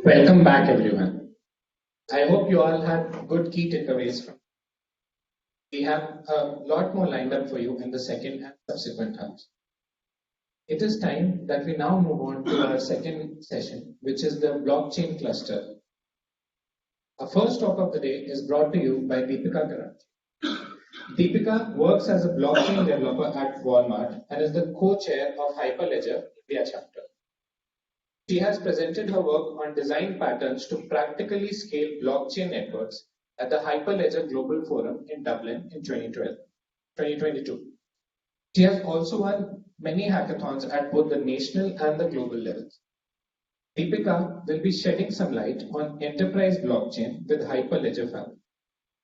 Welcome back, everyone. I hope you all had good key takeaways from. We have a lot more lined up for you in the second and subsequent halves. It is time that we now move on to our second session, which is the blockchain cluster. Our first talk of the day is brought to you by Deepika Karan. Deepika works as a blockchain developer at Walmart and is the co-chair of Hyperledger India chapter. She has presented her work on design patterns to practically scale blockchain networks at the Hyperledger Global Forum in Dublin in 2022. She has also won many hackathons at both the national and the global levels. Deepika will be shedding some light on enterprise blockchain with Hyperledger Fabric.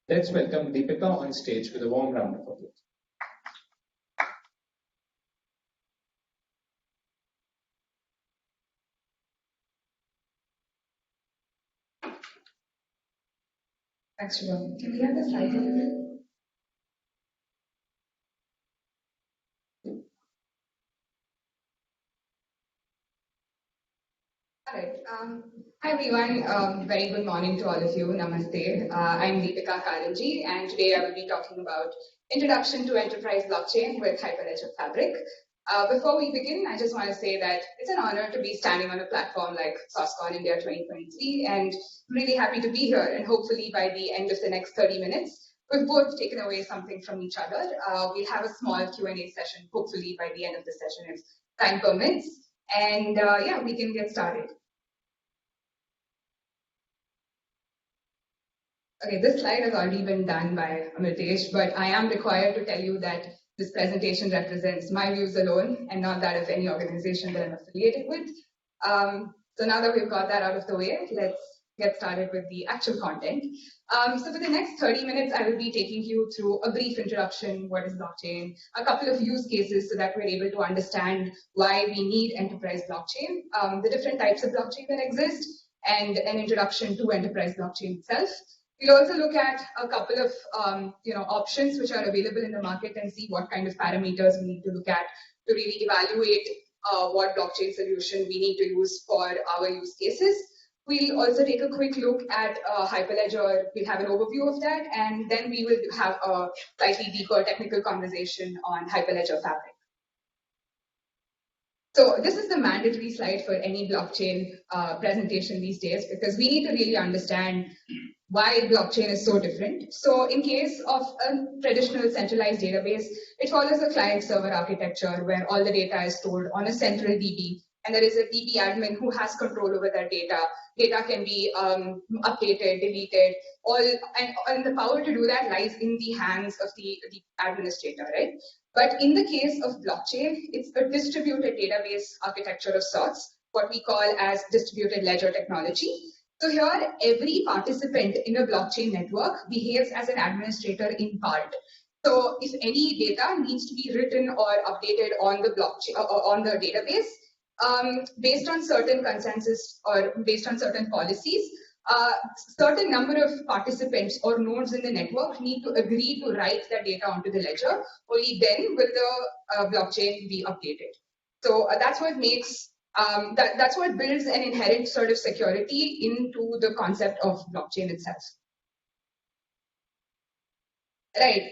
Let's welcome Deepika on stage with a warm round of applause. Thanks, Shubham. Can we have the slide again? All right. Hi, everyone. Very good morning to all of you. Namaste. I'm Deepika Karanji, and today I will be talking about Introduction to Enterprise Blockchain with Hyperledger Fabric. Before we begin, I just want to say that it's an honor to be standing on a platform like SOSCON India 2023, and I'm really happy to be here. And hopefully by the end of the next 30 minutes, we've both taken away something from each other. We'll have a small Q&A session, hopefully by the end of the session if time permits. And yeah, we can get started. Okay, this slide has already been done by Amritesh, but I am required to tell you that this presentation represents my views alone and not that of any organization that I'm affiliated with. So now that we've got that out of the way, let's get started with the actual content. So for the next 30 minutes, I will be taking you through a brief introduction, what is blockchain, a couple of use cases so that we're able to understand why we need enterprise blockchain, the different types of blockchain that exist, and an introduction to enterprise blockchain itself. We'll also look at a couple of options which are available in the market and see what kind of parameters we need to look at to really evaluate what blockchain solution we need to use for our use cases. We'll also take a quick look at Hyperledger. We'll have an overview of that, and then we will have a slightly deeper technical conversation on Hyperledger Fabric. So this is the mandatory slide for any blockchain presentation these days, because we need to really understand why blockchain is so different. So in case of a traditional centralized database, it follows a client-server architecture where all the data is stored on a central DB, and there is a DB admin who has control over that data. Data can be updated, deleted, and the power to do that lies in the hands of the administrator, right? But in the case of blockchain, it's a distributed database architecture of sorts, what we call as distributed ledger technology. So here, every participant in a blockchain network behaves as an administrator in part. So if any data needs to be written or updated on the blockchain or on the database, based on certain consensus or based on certain policies, certain number of participants or nodes in the network need to agree to write that data onto the ledger. Only then will the blockchain be updated. So that's what makes that's what builds an inherent sort of security into the concept of blockchain itself. Right.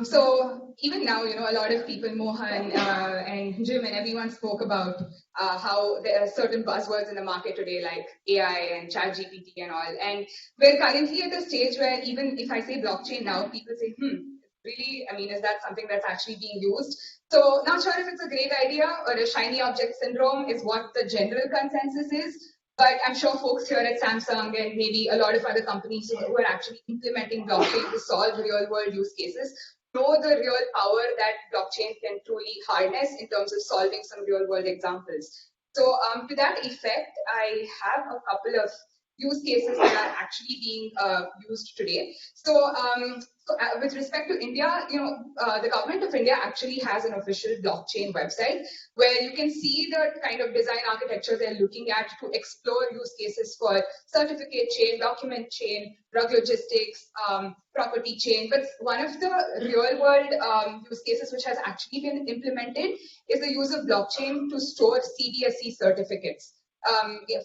So even now, a lot of people, Mohan and Jim and everyone spoke about how there are certain buzzwords in the market today, like AI and ChatGPT and all. And we're currently at a stage where even if I say blockchain now, people say, really? I mean, is that something that's actually being used? So not sure if it's a great idea or a shiny object syndrome is what the general consensus is. But I'm sure folks here at Samsung and maybe a lot of other companies who are actually implementing blockchain to solve real-world use cases know the real power that blockchain can truly harness in terms of solving some real-world examples. So to that effect, I have a couple of use cases that are actually being used today. So, with respect to India, the government of India actually has an official blockchain website where you can see the kind of design architecture they're looking at to explore use cases for certificate chain, document chain, drug logistics, property chain. But one of the real world use cases which has actually been implemented is the use of blockchain to store CBDC certificates.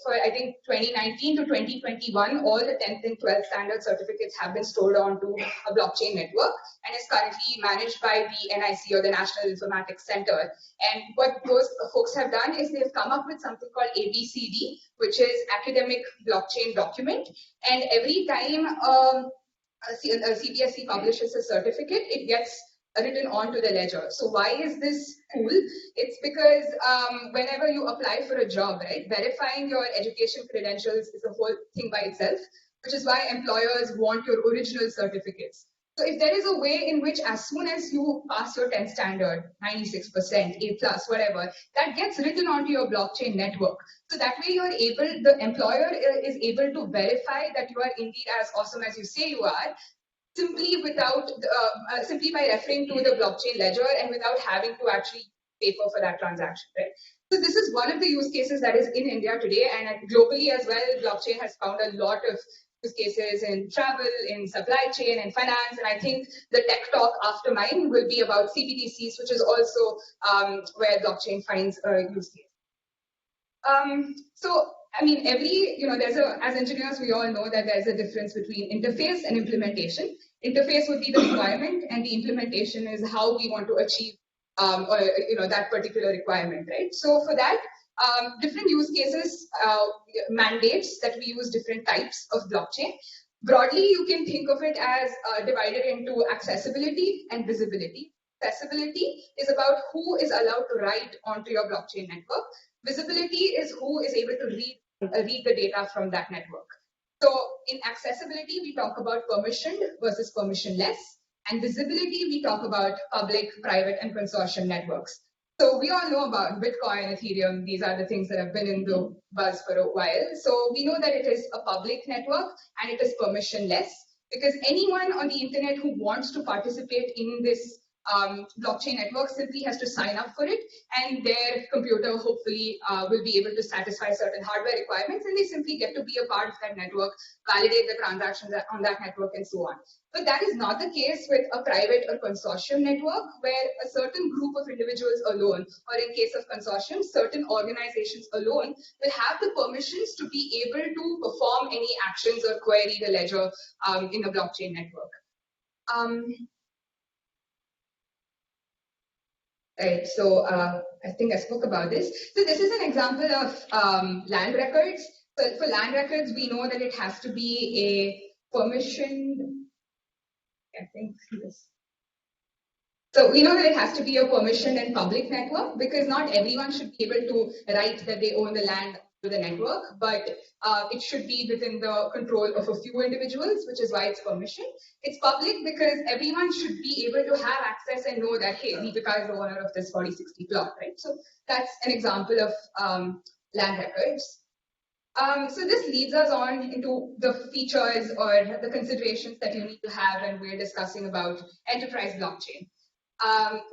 For I think 2019 to 2021, all the 10th and 12th standard certificates have been stored onto a blockchain network and is currently managed by the NIC or the National Informatics Center. And what those folks have done is they've come up with something called ABCD, which is Academic Blockchain Document. And every time a CBSE publishes a certificate, it gets written onto the ledger. So why is this cool? It's because whenever you apply for a job, right, verifying your education credentials is a whole thing by itself, which is why employers want your original certificates. So if there is a way in which as soon as you pass your 10th standard, 96%, A+, whatever, that gets written onto your blockchain network. So that way you're able, the employer is able to verify that you are indeed as awesome as you say you are, simply by referring to the blockchain ledger and without having to actually pay for that transaction, right? So this is one of the use cases that is in India today, and globally as well, blockchain has found a lot of use cases in travel, in supply chain, and finance. And I think the tech talk after mine will be about CBDCs, which is also where blockchain finds a use case. So, I mean, as engineers, we all know that there's a difference between interface and implementation. Interface would be the requirement, and the implementation is how we want to achieve, that particular requirement, right? So for that, different use cases mandates that we use different types of blockchain. Broadly, you can think of it as divided into accessibility and visibility. Accessibility is about who is allowed to write onto your blockchain network. Visibility is who is able to read the data from that network. So in accessibility, we talk about permissioned versus permissionless. And visibility, we talk about public, private, and consortium networks. So we all know about Bitcoin, Ethereum. These are the things that have been in the buzz for a while. So we know that it is a public network and it is permissionless, because anyone on the internet who wants to participate in this blockchain network simply has to sign up for it, and their computer hopefully will be able to satisfy certain hardware requirements, and they simply get to be a part of that network, validate the transactions on that network, and so on. But that is not the case with a private or consortium network, where a certain group of individuals alone, or in case of consortium, certain organizations alone will have the permissions to be able to perform any actions or query the ledger in a blockchain network. Right, so I think I spoke about this. So this is an example of land records. So for land records, we know that it has to be a permissioned, I think this. So we know that it has to be a permissioned and public network, because not everyone should be able to write that they own the land to the network, but it should be within the control of a few individuals, which is why it's permission. It's public because everyone should be able to have access and know that, hey, Deepika is the owner of this 4060 plot, right? So that's an example of land records. So this leads us on into the features or the considerations that you need to have when we're discussing about enterprise blockchain.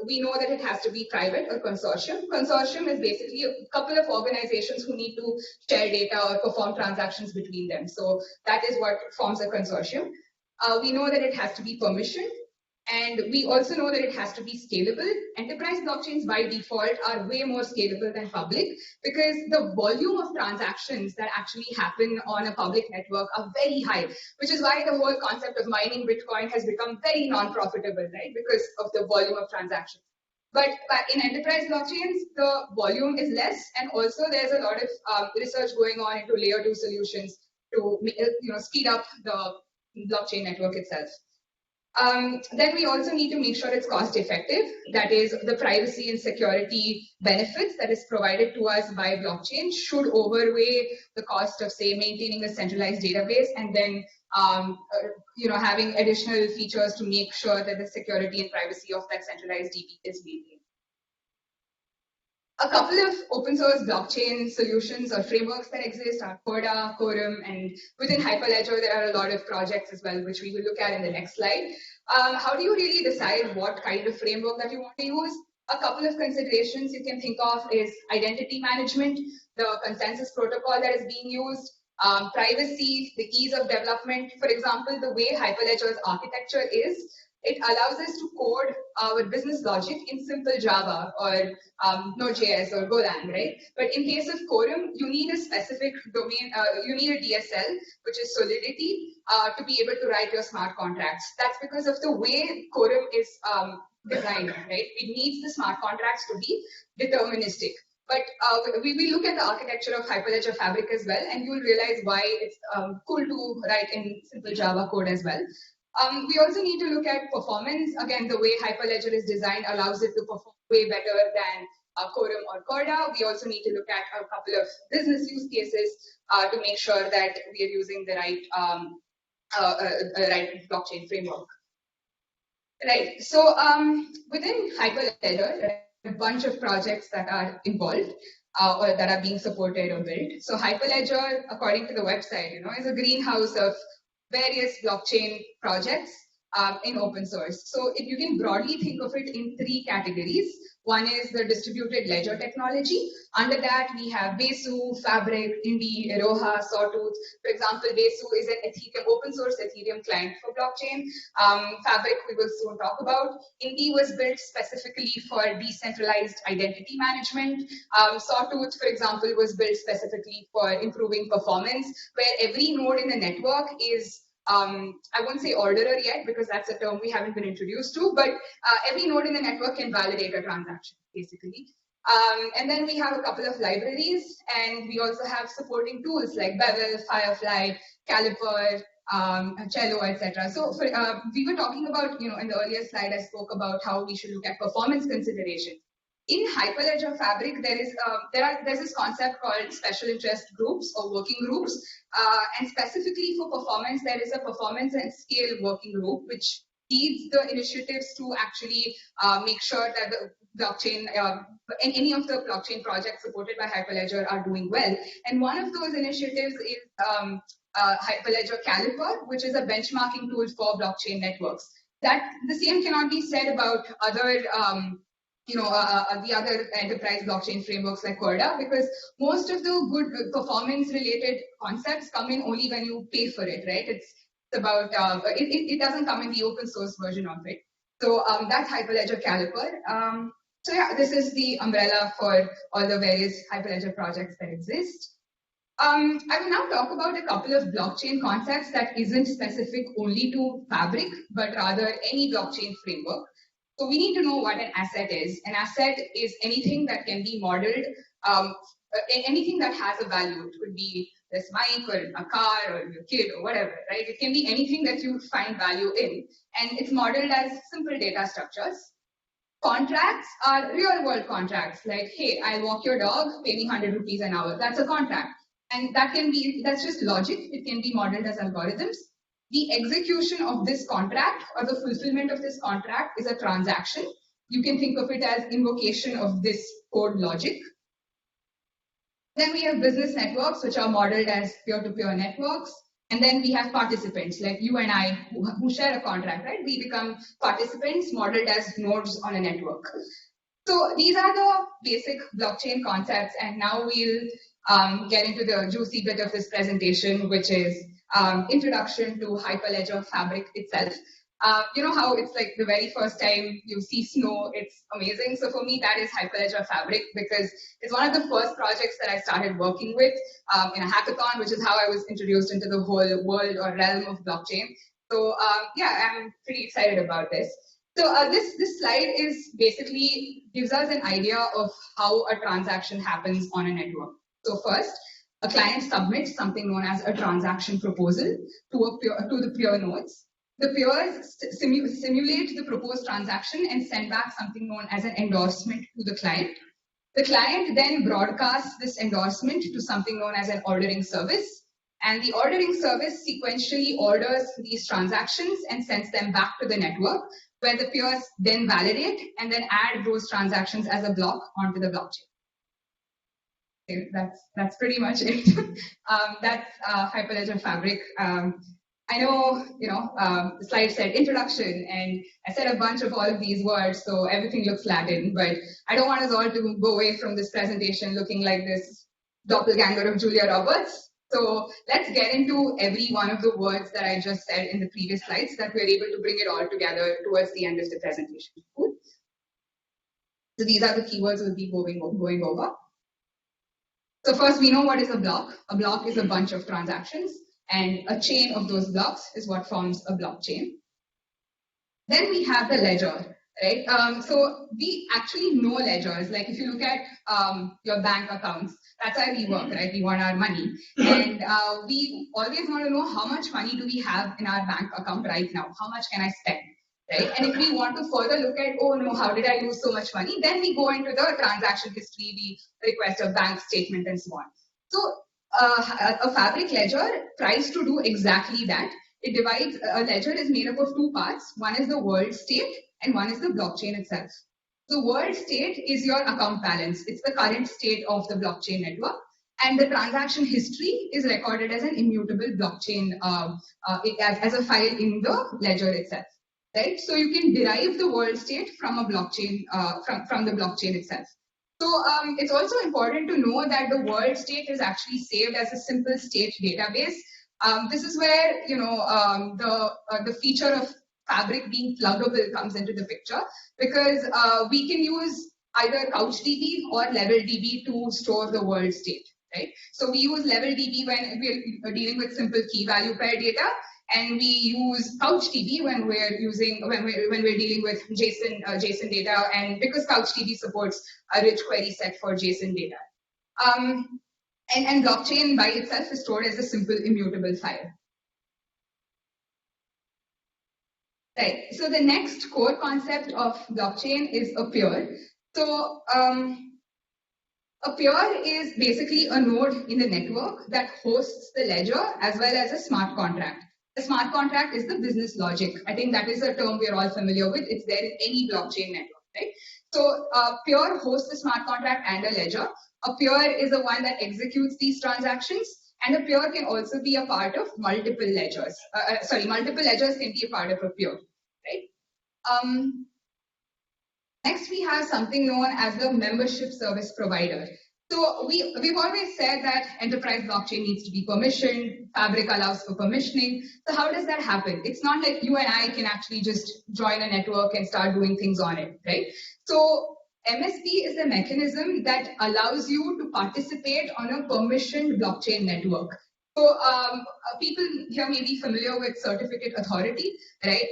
We know that it has to be private or consortium. Consortium is basically a couple of organizations who need to share data or perform transactions between them. So that is what forms a consortium. We know that it has to be permissioned. And we also know that it has to be scalable. Enterprise blockchains by default are way more scalable than public, because the volume of transactions that actually happen on a public network are very high, which is why the whole concept of mining Bitcoin has become very non-profitable, right? Because of the volume of transactions. But in enterprise blockchains, the volume is less, and also there's a lot of research going on into layer 2 solutions to speed up the blockchain network itself. Then we also need to make sure it's cost effective. That is, the privacy and security benefits that is provided to us by blockchain should overweigh the cost of, say, maintaining a centralized database and then having additional features to make sure that the security and privacy of that centralized DB is maintained. A couple of open source blockchain solutions or frameworks that exist are Corda, Quorum, and within Hyperledger, there are a lot of projects as well, which we will look at in the next slide. How do you really decide what kind of framework that you want to use? A couple of considerations you can think of is identity management, the consensus protocol that is being used, privacy, the ease of development. For example, the way Hyperledger's architecture is, it allows us to code our business logic in simple Java or Node.js or Golang, right? But in case of Quorum, you need a specific domain, you need a DSL, which is Solidity, to be able to write your smart contracts. That's because of the way Quorum is designed, right? It needs the smart contracts to be deterministic. But we look at the architecture of Hyperledger Fabric as well, and you'll realize why it's cool to write in simple Java code as well. We also need to look at performance. Again, the way Hyperledger is designed allows it to perform way better than Quorum or Corda. We also need to look at a couple of business use cases to make sure that we are using the right, right blockchain framework. Right. So within Hyperledger, there are a bunch of projects that are involved or that are being supported or built. So Hyperledger, according to the website, is a greenhouse of various blockchain projects in open source. So if you can broadly think of it in three categories. One is the distributed ledger technology. Under that, we have Besu, Fabric, Indy, Iroha, Sawtooth. For example, Besu is an Ethereum, open source Ethereum client for blockchain. Fabric, we will soon talk about. Indy was built specifically for decentralized identity management. Sawtooth, for example, was built specifically for improving performance, where every node in the network is I won't say orderer yet because that's a term we haven't been introduced to, but every node in the network can validate a transaction, basically. And then we have a couple of libraries, and we also have supporting tools like Bevel, Firefly, Caliper, Cello, etc. So we were talking about, in the earlier slide, I spoke about how we should look at performance considerations. In Hyperledger Fabric, there's this concept called special interest groups or working groups, and specifically for performance, there is a performance and scale working group which leads the initiatives to actually make sure that the blockchain and any of the blockchain projects supported by Hyperledger are doing well. And one of those initiatives is Hyperledger Caliper, which is a benchmarking tool for blockchain networks. That the same cannot be said about other the other enterprise blockchain frameworks like Corda, because most of the good performance-related concepts come in only when you pay for it, right? It's about, it doesn't come in the open source version of it. So that's Hyperledger Caliper. So yeah, this is the umbrella for all the various Hyperledger projects that exist. I will now talk about a couple of blockchain concepts that isn't specific only to Fabric, but rather any blockchain framework. So we need to know what an asset is. An asset is anything that can be modeled, anything that has a value. It could be this mic or a car or your kid or whatever, right? It can be anything that you find value in. And it's modeled as simple data structures. Contracts are real world contracts, like, hey, I'll walk your dog, pay me 100 rupees an hour. That's a contract. And that's just logic. It can be modeled as algorithms. The execution of this contract or the fulfillment of this contract is a transaction. You can think of it as invocation of this code logic. Then we have business networks, which are modeled as peer-to-peer networks. And then we have participants like you and I who share a contract, right? We become participants modeled as nodes on a network. So these are the basic blockchain concepts. And now we'll get into the juicy bit of this presentation, which is introduction to Hyperledger Fabric itself. You know how it's like the very first time you see snow, it's amazing. So for me, that is Hyperledger Fabric because it's one of the first projects that I started working with in a hackathon, which is how I was introduced into the whole world or realm of blockchain. So yeah, I'm pretty excited about this. So this slide is basically gives us an idea of how a transaction happens on a network. So first, a client submits something known as a transaction proposal to the peer nodes. The peers simulate the proposed transaction and send back something known as an endorsement to the client. The client then broadcasts this endorsement to something known as an ordering service, and the ordering service sequentially orders these transactions and sends them back to the network, where the peers then validate and then add those transactions as a block onto the blockchain. Okay, that's pretty much it. That's Hyperledger Fabric. I know, the slide said introduction, and I said a bunch of all of these words, so everything looks Latin, but I don't want us all to go away from this presentation looking like this doppelganger of Julia Roberts. So let's get into every one of the words that I just said in the previous slides, so that we're able to bring it all together towards the end of the presentation. Cool. So these are the keywords we'll be going over. So first, we know what is a block. A block is a bunch of transactions, and a chain of those blocks is what forms a blockchain. Then we have the ledger, right? So we actually know ledgers. Like if you look at your bank accounts, that's how we work, right? We want our money. And we always want to know how much money do we have in our bank account right now? How much can I spend, right? And if we want to further look at, oh no, how did I lose so much money? Then we go into the transaction history, we request a bank statement and so on. So a Fabric ledger tries to do exactly that. It divides, a ledger is made up of two parts. One is the world state and one is the blockchain itself. The world state is your account balance. It's the current state of the blockchain network. And the transaction history is recorded as an immutable blockchain, as a file in the ledger itself. Right? So you can derive the world state from a blockchain, from the blockchain itself. So it's also important to know that the world state is actually saved as a simple state database. This is where the feature of Fabric being pluggable comes into the picture, because we can use either CouchDB or LevelDB to store the world state. Right? So we use LevelDB when we're dealing with simple key value pair data, and we use CouchDB when we're dealing with JSON data, and because CouchDB supports a rich query set for JSON data. And blockchain by itself is stored as a simple immutable file. Right. So the next core concept of blockchain is a peer. So a peer is basically a node in the network that hosts the ledger as well as a smart contract. The smart contract is the business logic. I think that is a term we are all familiar with. It's there in any blockchain network, right? So peer hosts the smart contract and a ledger. A peer is the one that executes these transactions, and a peer can also be a part of multiple ledgers. Multiple ledgers can be a part of a peer, right? Next, we have something known as the membership service provider. So we've always said that enterprise blockchain needs to be permissioned. Fabric allows for permissioning. So how does that happen? It's not like you and I can actually just join a network and start doing things on it, right? So MSP is a mechanism that allows you to participate on a permissioned blockchain network. So people here may be familiar with certificate authority, right?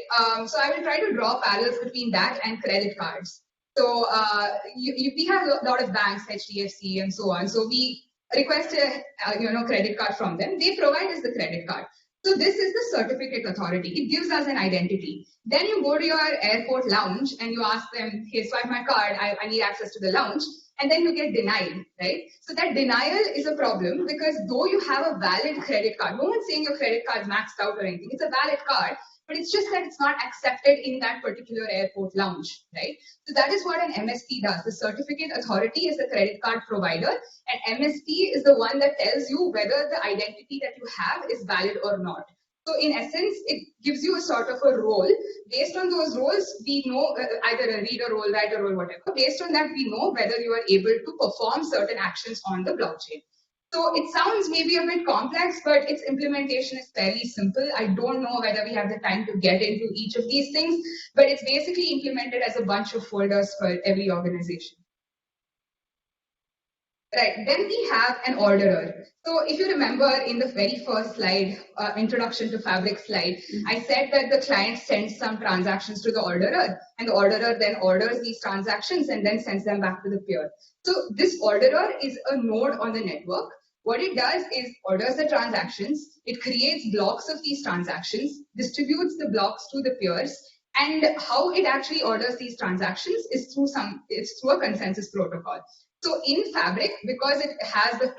So I will try to draw parallels between that and credit cards. So we have a lot of banks, HDFC and so on. So we request a credit card from them. They provide us the credit card. So this is the certificate authority. It gives us an identity. Then you go to your airport lounge and you ask them, hey, swipe my card, I need access to the lounge. And then you get denied, right? So that denial is a problem, because though you have a valid credit card, no one's saying your credit card is maxed out or anything. It's a valid card, but it's just that it's not accepted in that particular airport lounge, right? So that is what an MSP does. The certificate authority is the credit card provider, and MSP is the one that tells you whether the identity that you have is valid or not. So in essence, it gives you a sort of a role. Based on those roles, we know either a reader role, writer role, whatever. Based on that, we know whether you are able to perform certain actions on the blockchain. So it sounds maybe a bit complex, but its implementation is fairly simple. I don't know whether we have the time to get into each of these things, but it's basically implemented as a bunch of folders for every organization. Right, then we have an orderer. So if you remember in the very first slide, introduction to Fabric slide, I said that the client sends some transactions to the orderer, and the orderer then orders these transactions and then sends them back to the peer. So this orderer is a node on the network. What it does is orders the transactions, it creates blocks of these transactions, distributes the blocks to the peers, and how it actually orders these transactions is through a consensus protocol. So in Fabric, because it has the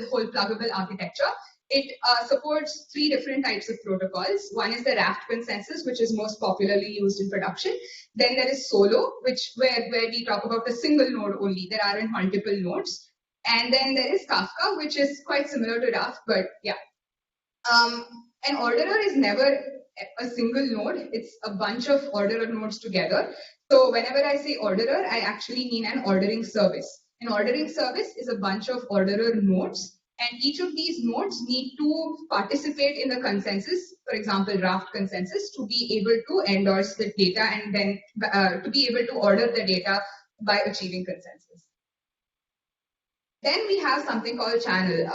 whole pluggable architecture, it supports 3 different types of protocols. One is the Raft consensus, which is most popularly used in production. Then there is Solo, where we talk about a single node only. There aren't multiple nodes. And then there is Kafka, which is quite similar to Raft, but yeah. An orderer is never a single node. It's a bunch of orderer nodes together. So whenever I say orderer, I actually mean an ordering service. An ordering service is a bunch of orderer nodes, and each of these nodes need to participate in the consensus, for example, Raft consensus, to be able to endorse the data and then to be able to order the data by achieving consensus. Then we have something called channel.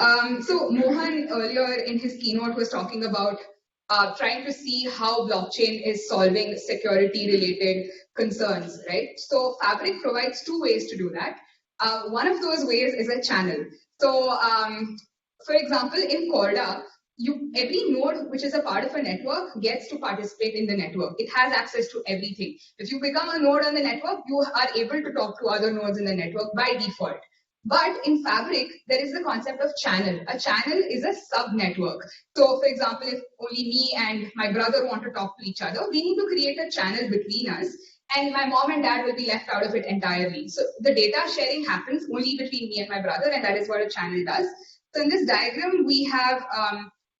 So Mohan earlier in his keynote was talking about trying to see how blockchain is solving security-related concerns, right? So Fabric provides 2 ways to do that. One of those ways is a channel. So, for example, in Corda, every node which is a part of a network gets to participate in the network. It has access to everything. If you become a node on the network, you are able to talk to other nodes in the network by default. But in Fabric, there is the concept of channel. A channel is a sub-network. So, for example, if only me and my brother want to talk to each other, we need to create a channel between us, and my mom and dad will be left out of it entirely. So the data sharing happens only between me and my brother, and that is what a channel does. So in this diagram, we have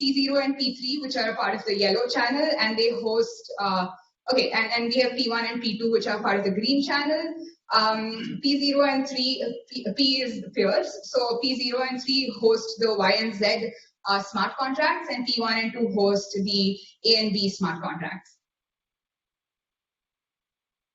P0 and P3, which are a part of the yellow channel, and they host, and we have P1 and P2, which are part of the green channel. P0 and 3, P is the peers. So P0 and 3 host the Y and Z smart contracts, and P1 and 2 host the A and B smart contracts.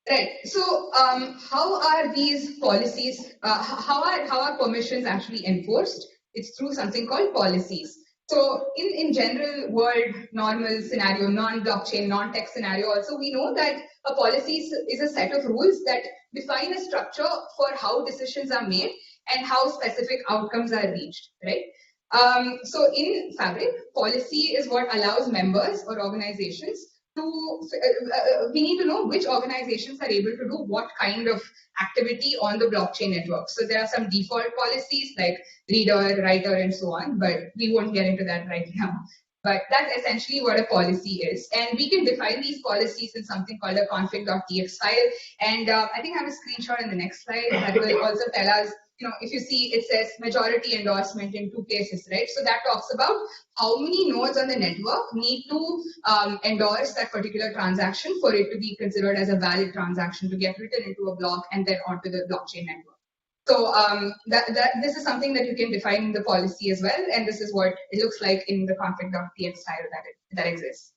Right. So how are these policies, how are permissions actually enforced? It's through something called policies. So in general world, normal scenario, non-blockchain, non-tech scenario also, we know that a policy is a set of rules that define a structure for how decisions are made and how specific outcomes are reached, right? So in Fabric, policy is what allows members or organizations we need to know which organizations are able to do what kind of activity on the blockchain network. So there are some default policies like reader, writer, and so on, but we won't get into that right now. But that's essentially what a policy is. And we can define these policies in something called a config.txt file. And I think I have a screenshot in the next slide that will also tell us, if you see, it says majority endorsement in 2 cases, right? So that talks about how many nodes on the network need to endorse that particular transaction for it to be considered as a valid transaction to get written into a block and then onto the blockchain network. So this is something that you can define in the policy as well, and this is what it looks like in the config.txt file that exists.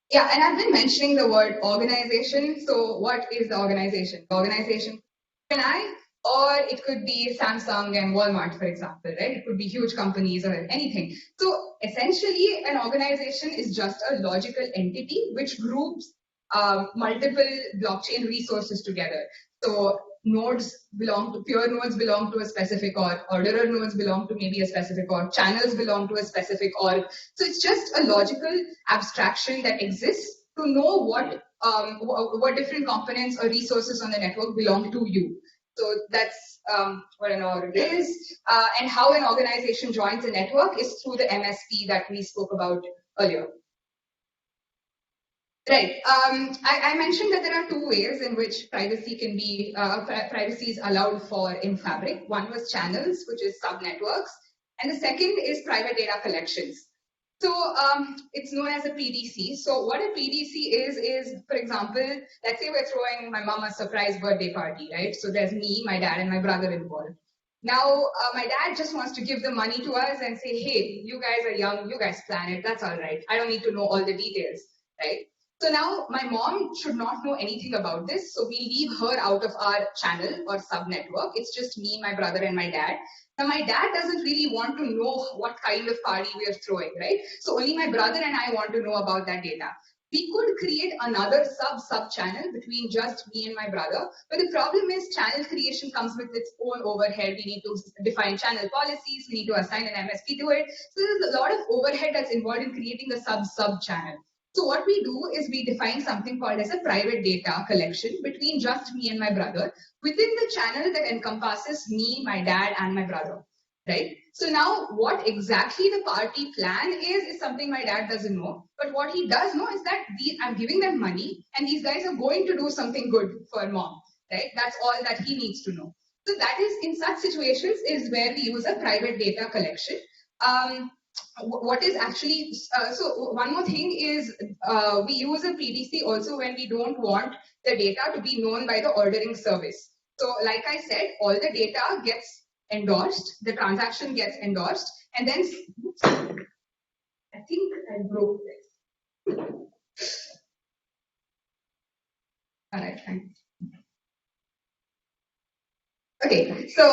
Yeah, and I've been mentioning the word organization. So what is the organization? The organization, or it could be Samsung and Walmart, for example, right? It could be huge companies or anything. So essentially, an organization is just a logical entity which groups multiple blockchain resources together. So pure nodes belong to a specific org, orderer nodes belong to maybe a specific org, channels belong to a specific org. So it's just a logical abstraction that exists to know what different components or resources on the network belong to you. So that's what an org is. And how an organization joins a network is through the MSP that we spoke about earlier. Right. I mentioned that there are 2 ways in which privacy can be privacy is allowed for in Fabric. One was channels, which is subnetworks, and the second is private data collections. So it's known as a PDC. So what a PDC is, for example, let's say we're throwing my mom a surprise birthday party, right? So there's me, my dad, and my brother involved. Now, my dad just wants to give the money to us and say, hey, you guys are young, you guys plan it, that's all right. I don't need to know all the details, right? So now my mom should not know anything about this. So we leave her out of our channel or subnetwork. It's just me, my brother, and my dad. Now my dad doesn't really want to know what kind of party we are throwing, right? So only my brother and I want to know about that data. We could create another sub-channel between just me and my brother, but the problem is channel creation comes with its own overhead. We need to define channel policies, we need to assign an MSP to it. So there's a lot of overhead that's involved in creating a sub-channel. So what we do is we define something called as a private data collection between just me and my brother within the channel that encompasses me, my dad, and my brother, right? So now what exactly the party plan is something my dad doesn't know. But what he does know is that I'm giving them money and these guys are going to do something good for mom, right? That's all that he needs to know. So that is, in such situations, is where we use a private data collection. What is actually, so one more thing is we use a PDC also when we don't want the data to be known by the ordering service. So like I said, all the data gets endorsed, the transaction gets endorsed, and then, oops, I think I broke this. All right, fine. Okay, so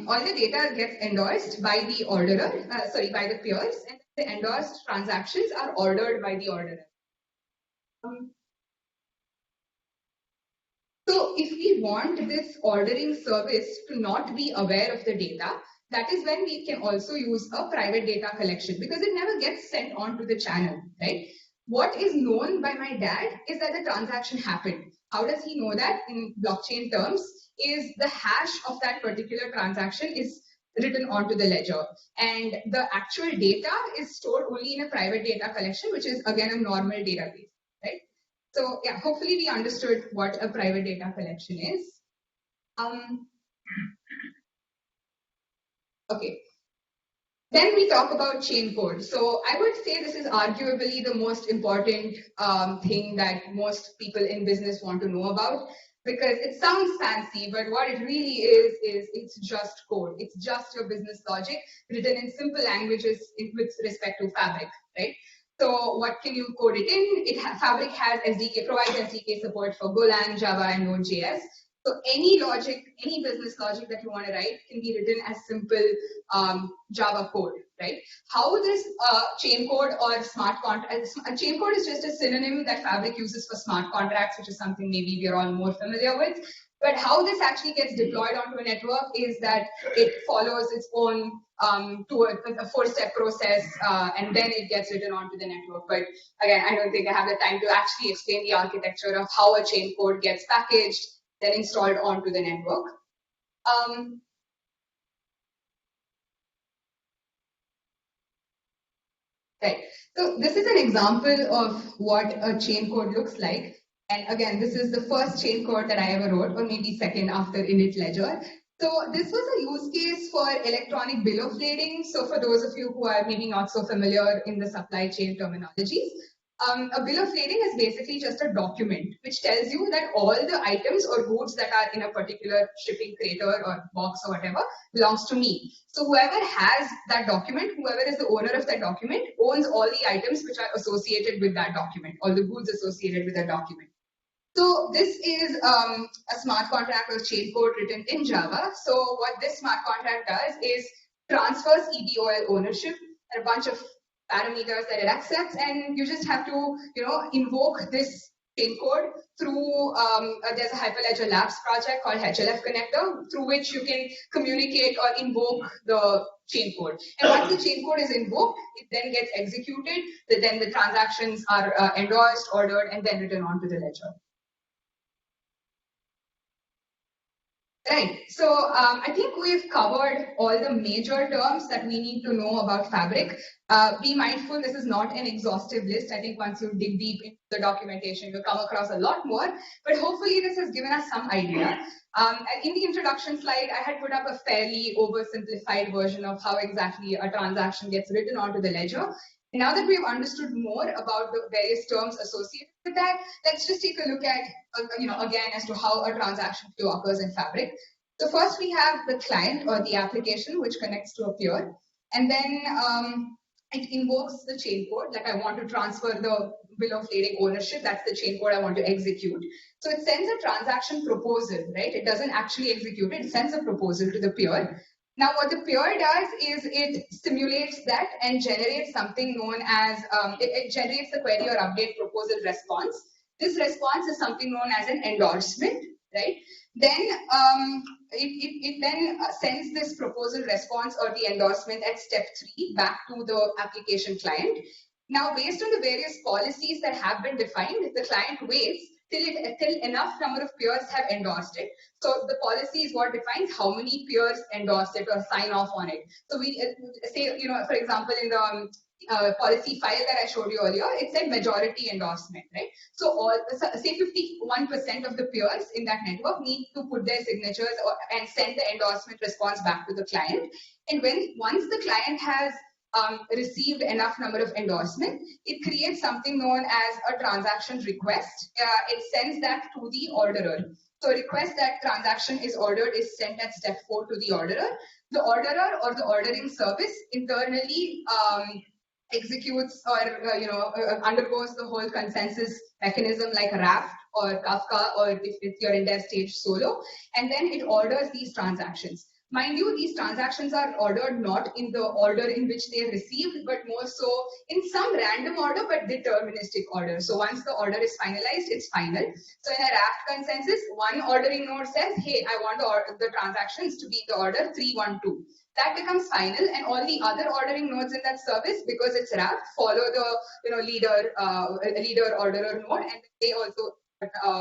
all the data gets endorsed by the orderer, by the peers, and the endorsed transactions are ordered by the orderer. So if we want this ordering service to not be aware of the data, that is when we can also use a private data collection because it never gets sent on to the channel, right? What is known by my dad is that the transaction happened. How does he know that? In blockchain terms, is the hash of that particular transaction is written onto the ledger. And the actual data is stored only in a private data collection, which is again a normal database, right? So yeah, hopefully we understood what a private data collection is. Okay. Then we talk about chain code. So I would say this is arguably the most important thing that most people in business want to know about because it sounds fancy, but what it really is it's just code. It's just your business logic written in simple languages with respect to Fabric, right? So what can you code it in? Fabric has SDK, provides SDK support for Golang, Java, and Node.js. So any logic, any business logic that you want to write can be written as simple Java code, right? How this chain code or smart contracts, chain code is just a synonym that Fabric uses for smart contracts, which is something maybe we are all more familiar with. But how this actually gets deployed onto a network is that it follows its own a four-step process, and then it gets written onto the network. But again, I don't think I have the time to actually explain the architecture of how a chain code gets packaged, then installed onto the network. Right. So this is an example of what a chain code looks like. And again, this is the first chain code that I ever wrote, or maybe second after init ledger. So this was a use case for electronic bill of lading. So for those of you who are maybe not so familiar in the supply chain terminologies, a bill of lading is basically just a document which tells you that all the items or goods that are in a particular shipping crate or box or whatever belongs to me. So whoever has that document, whoever is the owner of that document, owns all the items which are associated with that document, all the goods associated with that document. So this is a smart contract or chain code written in Java. So what this smart contract does is transfers EBOL ownership and a bunch of parameters that it accepts, and you just have to, invoke this chain code through, there's a Hyperledger Labs project called HLF Connector, through which you can communicate or invoke the chain code. And once the chain code is invoked, it then gets executed, then the transactions are endorsed, ordered, and then written onto the ledger. Right. So I think we've covered all the major terms that we need to know about Fabric. Be mindful, this is not an exhaustive list. I think once you dig deep into the documentation, you'll come across a lot more. But hopefully this has given us some idea. In the introduction slide, I had put up a fairly oversimplified version of how exactly a transaction gets written onto the ledger. Now that we've understood more about the various terms associated with that, let's just take a look at, again, as to how a transaction flow occurs in Fabric. So first we have the client or the application which connects to a peer, and then it invokes the chain code, like I want to transfer the bill of lading ownership, that's the chain code I want to execute. So it sends a transaction proposal, right? It doesn't actually execute it, it sends a proposal to the peer. Now, what the peer does is it simulates that and generates something known as, it generates the query or update proposal response. This response is something known as an endorsement, right? Then it then sends this proposal response or the endorsement at step 3 back to the application client. Now, based on the various policies that have been defined, the client waits till enough number of peers have endorsed it. So the policy is what defines how many peers endorse it or sign off on it. So we say, for example, in the policy file that I showed you earlier, it said majority endorsement, right? So say 51% of the peers in that network need to put their signatures and send the endorsement response back to the client. And once the client has received enough number of endorsement, it creates something known as a transaction request. It sends that to the orderer. So request that transaction is ordered is sent at step 4 to the orderer. The orderer or the ordering service internally executes or undergoes the whole consensus mechanism like Raft or Kafka, or if you're in dev stage Solo, and then it orders these transactions. Mind you, these transactions are ordered not in the order in which they are received, but more so in some random order, but deterministic order. So once the order is finalized, it's final. So in a Raft consensus, one ordering node says, hey, I want the transactions to be the order 312. That becomes final, and all the other ordering nodes in that service, because it's Raft, follow the leader orderer node, and they also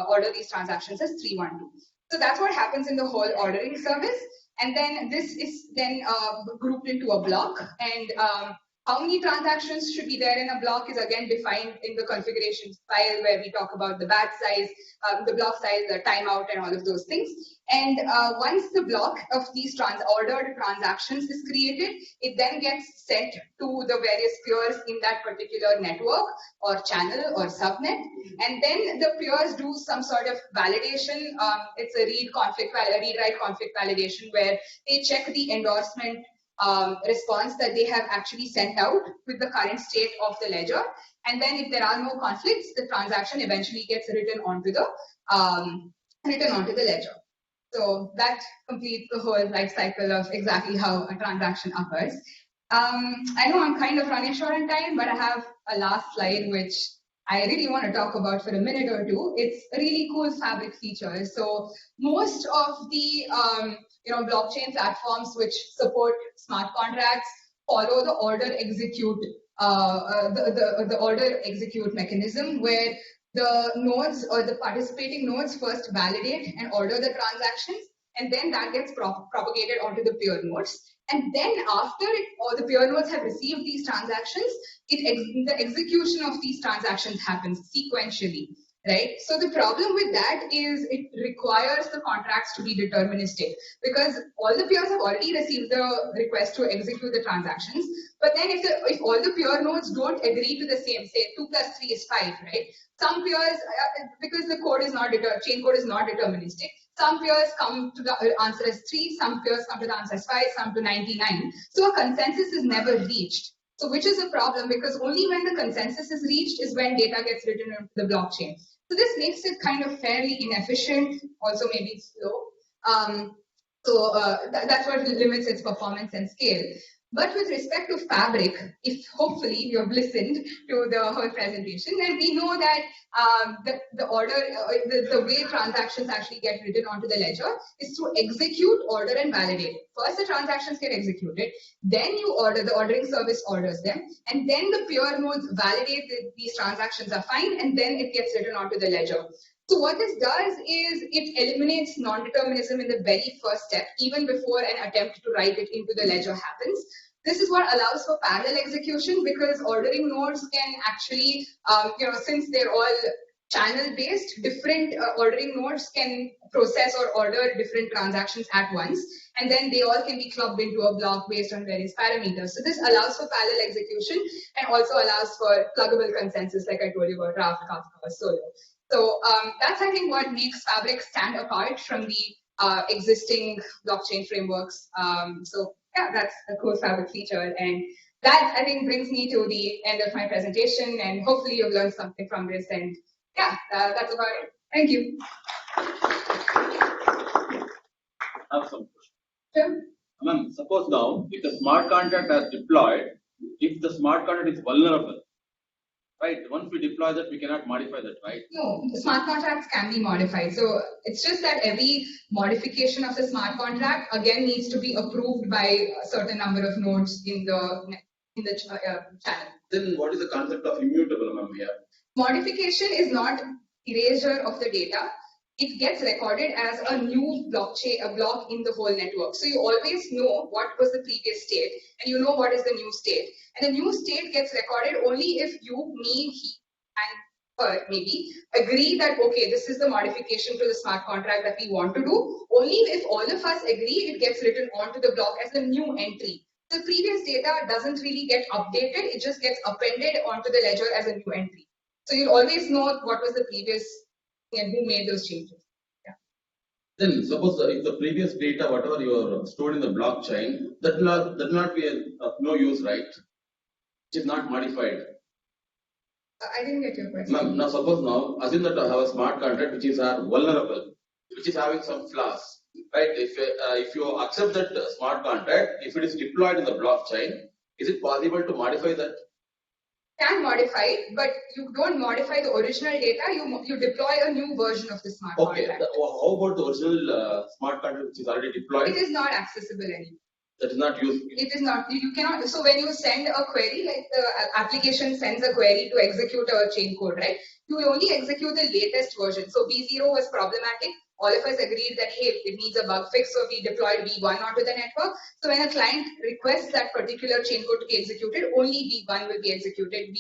order these transactions as 312. So that's what happens in the whole ordering service. And then this is then grouped into a block, and how many transactions should be there in a block is again defined in the configuration file, where we talk about the batch size, the block size, the timeout, and all of those things. And once the block of these ordered transactions is created, it then gets sent to the various peers in that particular network or channel or subnet. And then the peers do some sort of validation. It's a read-write conflict validation, where they check the endorsement response that they have actually sent out with the current state of the ledger. And then if there are no conflicts, the transaction eventually gets written onto the ledger. So that completes the whole life cycle of exactly how a transaction occurs. I know I'm kind of running short on time, but I have a last slide which I really want to talk about for a minute or two. It's a really cool Fabric feature. So most of the blockchain platforms which support smart contracts follow the order execute the order execute mechanism, where the nodes or the participating nodes first validate and order the transactions, and then that gets propagated onto the peer nodes. And then after all the peer nodes have received these transactions, the execution of these transactions happens sequentially, right? So the problem with that is it requires the contracts to be deterministic, because all the peers have already received the request to execute the transactions. But then if all the peer nodes don't agree to the same, say 2 + 3 is 5, right? Some peers, because the code is not chain code is not deterministic, some peers come to the answer as 3, some peers come to the answer as 5, some to 99. So a consensus is never reached. So which is a problem, because only when the consensus is reached is when data gets written into the blockchain. So this makes it kind of fairly inefficient, also maybe slow. That's what limits its performance and scale. But with respect to Fabric, if hopefully you have listened to the whole presentation, then we know that the way transactions actually get written onto the ledger is to execute, order, and validate. First, the transactions get executed, then the ordering service orders them, and then the peer nodes validate that these transactions are fine, and then it gets written onto the ledger. So what this does is it eliminates non-determinism in the very first step, even before an attempt to write it into the ledger happens. This is what allows for parallel execution, because ordering nodes can actually, since they're all channel-based, different ordering nodes can process or order different transactions at once, and then they all can be clubbed into a block based on various parameters. So this allows for parallel execution and also allows for pluggable consensus, like I told you about Raft, Kafka, or Solo. So that's, I think, what makes Fabric stand apart from the existing blockchain frameworks. So yeah, that's a cool Fabric feature. And that, I think, brings me to the end of my presentation. And hopefully you've learned something from this. And yeah, that's about it. Thank you. I have some questions. Sure. Ma'am, suppose now, if the smart contract has deployed, if the smart contract is vulnerable, right? Once we deploy that, we cannot modify that, right? No, smart contracts can be modified. So it's just that every modification of the smart contract again needs to be approved by a certain number of nodes in the channel. Then what is the concept of immutable, ma'am, here? Modification is not erasure of the data. It gets recorded as a new blockchain, a block in the whole network. So you always know what was the previous state and you know what is the new state. And the new state gets recorded only if you, me, he, and her maybe agree that, okay, this is the modification to the smart contract that we want to do. Only if all of us agree, it gets written onto the block as a new entry. The previous data doesn't really get updated. It just gets appended onto the ledger as a new entry. So you'll always know what was the previous and who made those changes. Yeah. Then suppose if the previous data, whatever you are stored in the blockchain, that will not be of no use, right? It is not modified. I didn't get your question. Now suppose now, assume that I have a smart contract which is vulnerable, which is having some flaws, right? If you accept that smart contract, if it is deployed in the blockchain, is it possible to modify that? Can modify it, but you don't modify the original data, you deploy a new version of the smart contract. How about the original smart contract which is already deployed? It is not accessible anymore. That is not used. It is not. You cannot. So when you send a query, like the application sends a query to execute a chain code, right? You will only execute the latest version. So V0 was problematic. All of us agreed that, hey, it needs a bug fix, so we deployed V1 onto the network. So when a client requests that particular chain code to be executed, only V1 will be executed.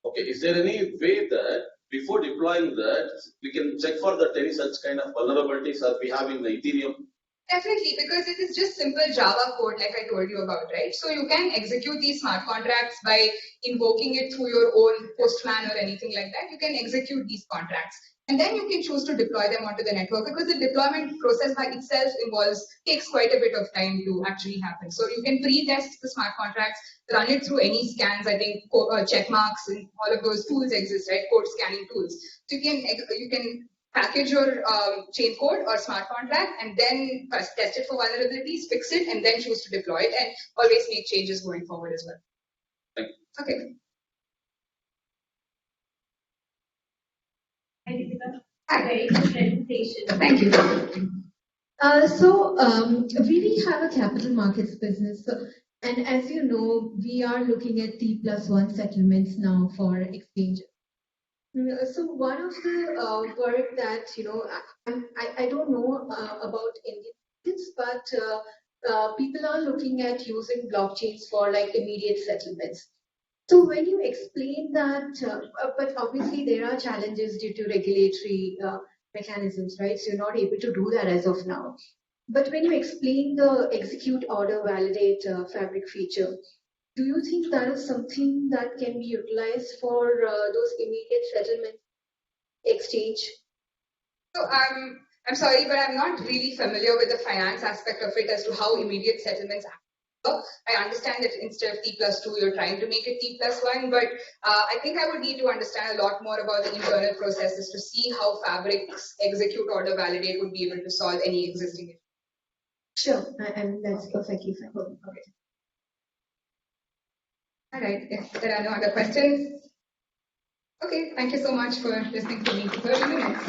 Okay, is there any way that before deploying that, we can check for that any such kind of vulnerabilities are we have in the Ethereum? Definitely, because it is just simple Java code like I told you about, right? So you can execute these smart contracts by invoking it through your own Postman or anything like that. You can execute these contracts. And then you can choose to deploy them onto the network because the deployment process by itself takes quite a bit of time to actually happen. So you can pre-test the smart contracts, run it through any scans. I think check marks and all of those tools exist, right? Code scanning tools. So you can package your chain code or smart contract and then test it for vulnerabilities, fix it, and then choose to deploy it and always make changes going forward as well. Thank you. Okay. Hi, Deepika. Very good presentation. Thank you. We have a capital markets business. And as you know, we are looking at T+1 settlements now for exchanges. So one of the work that, I don't know about Indian markets, but people are looking at using blockchains for like immediate settlements. So when you explain that, but obviously there are challenges due to regulatory mechanisms, right? So you're not able to do that as of now. But when you explain the execute, order, validate fabric feature, do you think that is something that can be utilized for those immediate settlement exchange? So I'm sorry, but I'm not really familiar with the finance aspect of it as to how immediate settlements work. I understand that instead of T+2, you're trying to make it T+1, but I think I would need to understand a lot more about the internal processes to see how Fabric's execute, order, validate would be able to solve any existing issue. Sure, and that's perfectly fine. Okay. All right, if there are no other questions. Okay, thank you so much for listening to me for 30 minutes.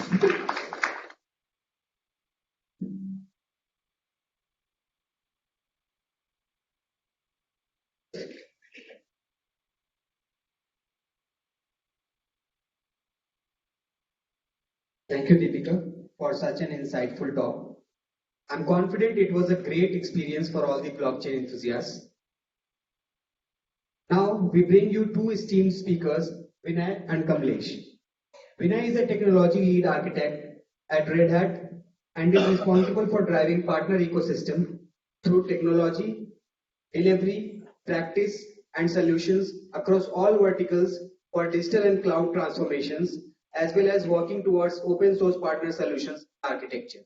Thank you, Deepika, for such an insightful talk. I'm confident it was a great experience for all the blockchain enthusiasts. Now, we bring you two esteemed speakers, Vinay and Kamlesh. Vinay is a technology lead architect at Red Hat and is responsible for driving partner ecosystem through technology, delivery, practice, and solutions across all verticals for digital and cloud transformations, as well as working towards open source partner solutions architecture.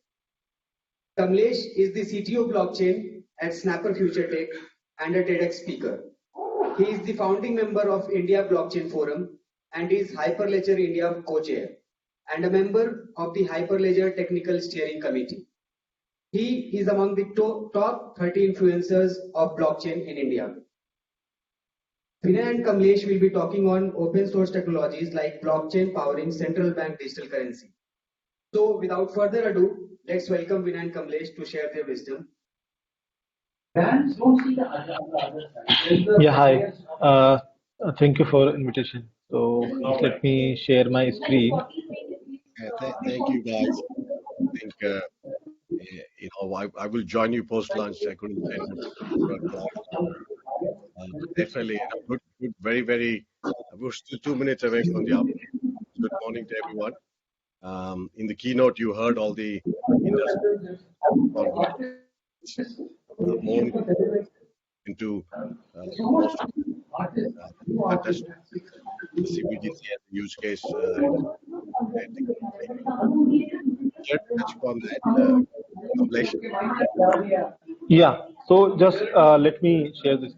Kamlesh is the CTO blockchain at Snapper Future Tech and a TEDx speaker. He is the founding member of India Blockchain Forum and is Hyperledger India co-chair and a member of the Hyperledger Technical Steering Committee. He is among the top 30 influencers of blockchain in India. Vinay and Kamlesh will be talking on open source technologies like blockchain powering central bank digital currency. So without further ado, let's welcome Vinay and Kamlesh to share their wisdom. Yeah, hi. Thank you for invitation. So let me share my screen. Thank you, guys. I think I will join you post lunch. I couldn't attend it for a call. Definitely, good, very. We're still 2 minutes away from the hour. Good morning to everyone. In the keynote, you heard all the industry more into most of understand the CBDC as a use case. I think let's touch upon that. Kamlesh. Yeah. So just let me share this.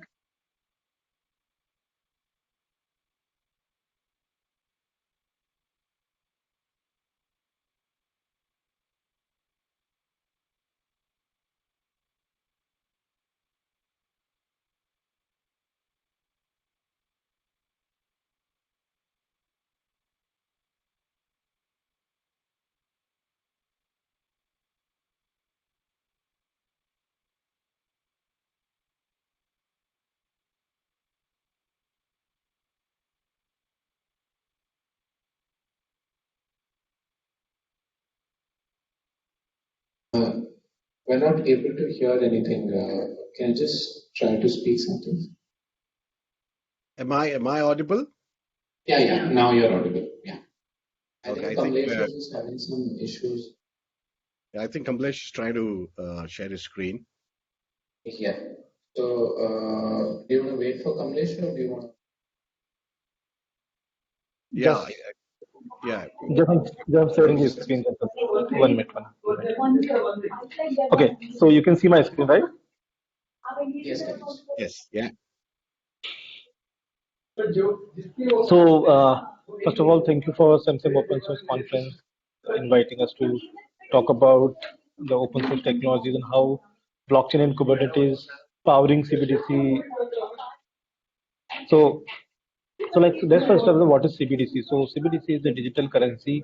We're not able to hear anything. Can you just try to speak something? Am I audible? Yeah. Now you're audible. Yeah. I Okay, think Kamlesh was just having some issues. I think Kamlesh is trying to share his screen. Yeah. So, do you want to wait for Kamlesh or do you want? Yeah, Just, yeah. just sharing his screen. Just 1 minute. Okay. So you can see my screen, right? Yes, Kamlesh. Yes, yeah. So first of all, thank you for Samsung Open Source Conference inviting us to talk about the open source technologies and how blockchain and Kubernetes powering CBDC. So let's first start with what is CBDC. So CBDC is the digital currency,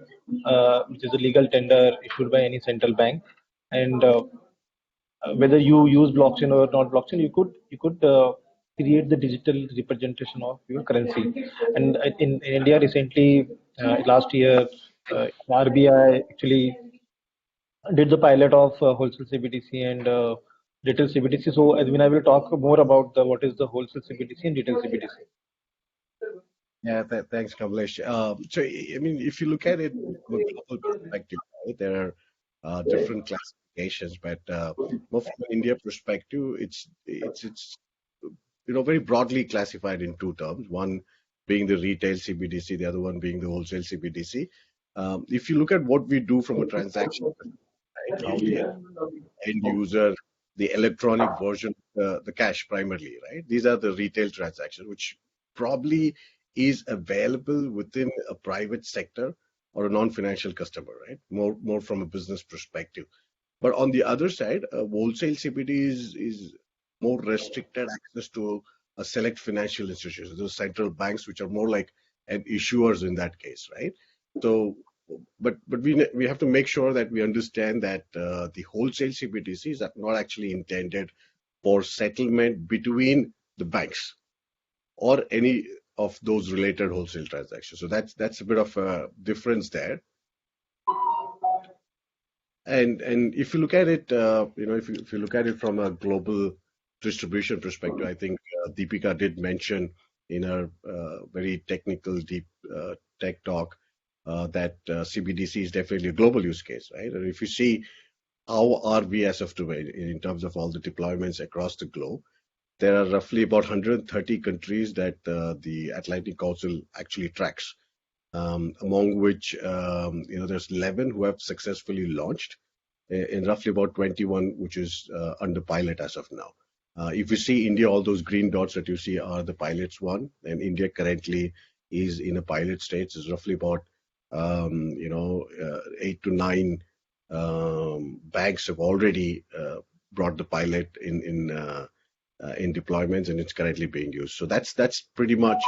which is a legal tender issued by any central bank, and whether you use blockchain or not blockchain, you could create the digital representation of your currency. And in India recently, last year, RBI actually did the pilot of wholesale CBDC and retail CBDC. So as I will talk more about what is the wholesale CBDC and retail CBDC. Yeah, thanks, Kamlesh. So, I mean, if you look at it from a global perspective, right, there are different classifications, but more from an India perspective, it's very broadly classified in two terms. One being the retail CBDC, the other one being the wholesale CBDC. If you look at what we do from a transaction, right, how the end user, the electronic version, the cash primarily, right? These are the retail transactions, which probably is available within a private sector or a non-financial customer, right? More from a business perspective. But on the other side, wholesale CBD is more restricted access to a select financial institutions, those central banks, which are more like an issuers in that case, right? So, but we have to make sure that we understand that the wholesale CBDCs are not actually intended for settlement between the banks or any of those related wholesale transactions. So that's a bit of a difference there. And if you look at it, if you look at it from a global distribution perspective, I think Deepika did mention in her very technical deep tech talk that CBDC is definitely a global use case, right? And if you see how are we as of today in terms of all the deployments across the globe, there are roughly about 130 countries that the Atlantic Council actually tracks, among which there's 11 who have successfully launched, and roughly about 21 which is under pilot as of now. If you see India, all those green dots that you see are the pilots one, and India currently is in a pilot stage. It's roughly about 8 to 9 banks have already brought the pilot in deployments, and it's currently being used. So that's pretty much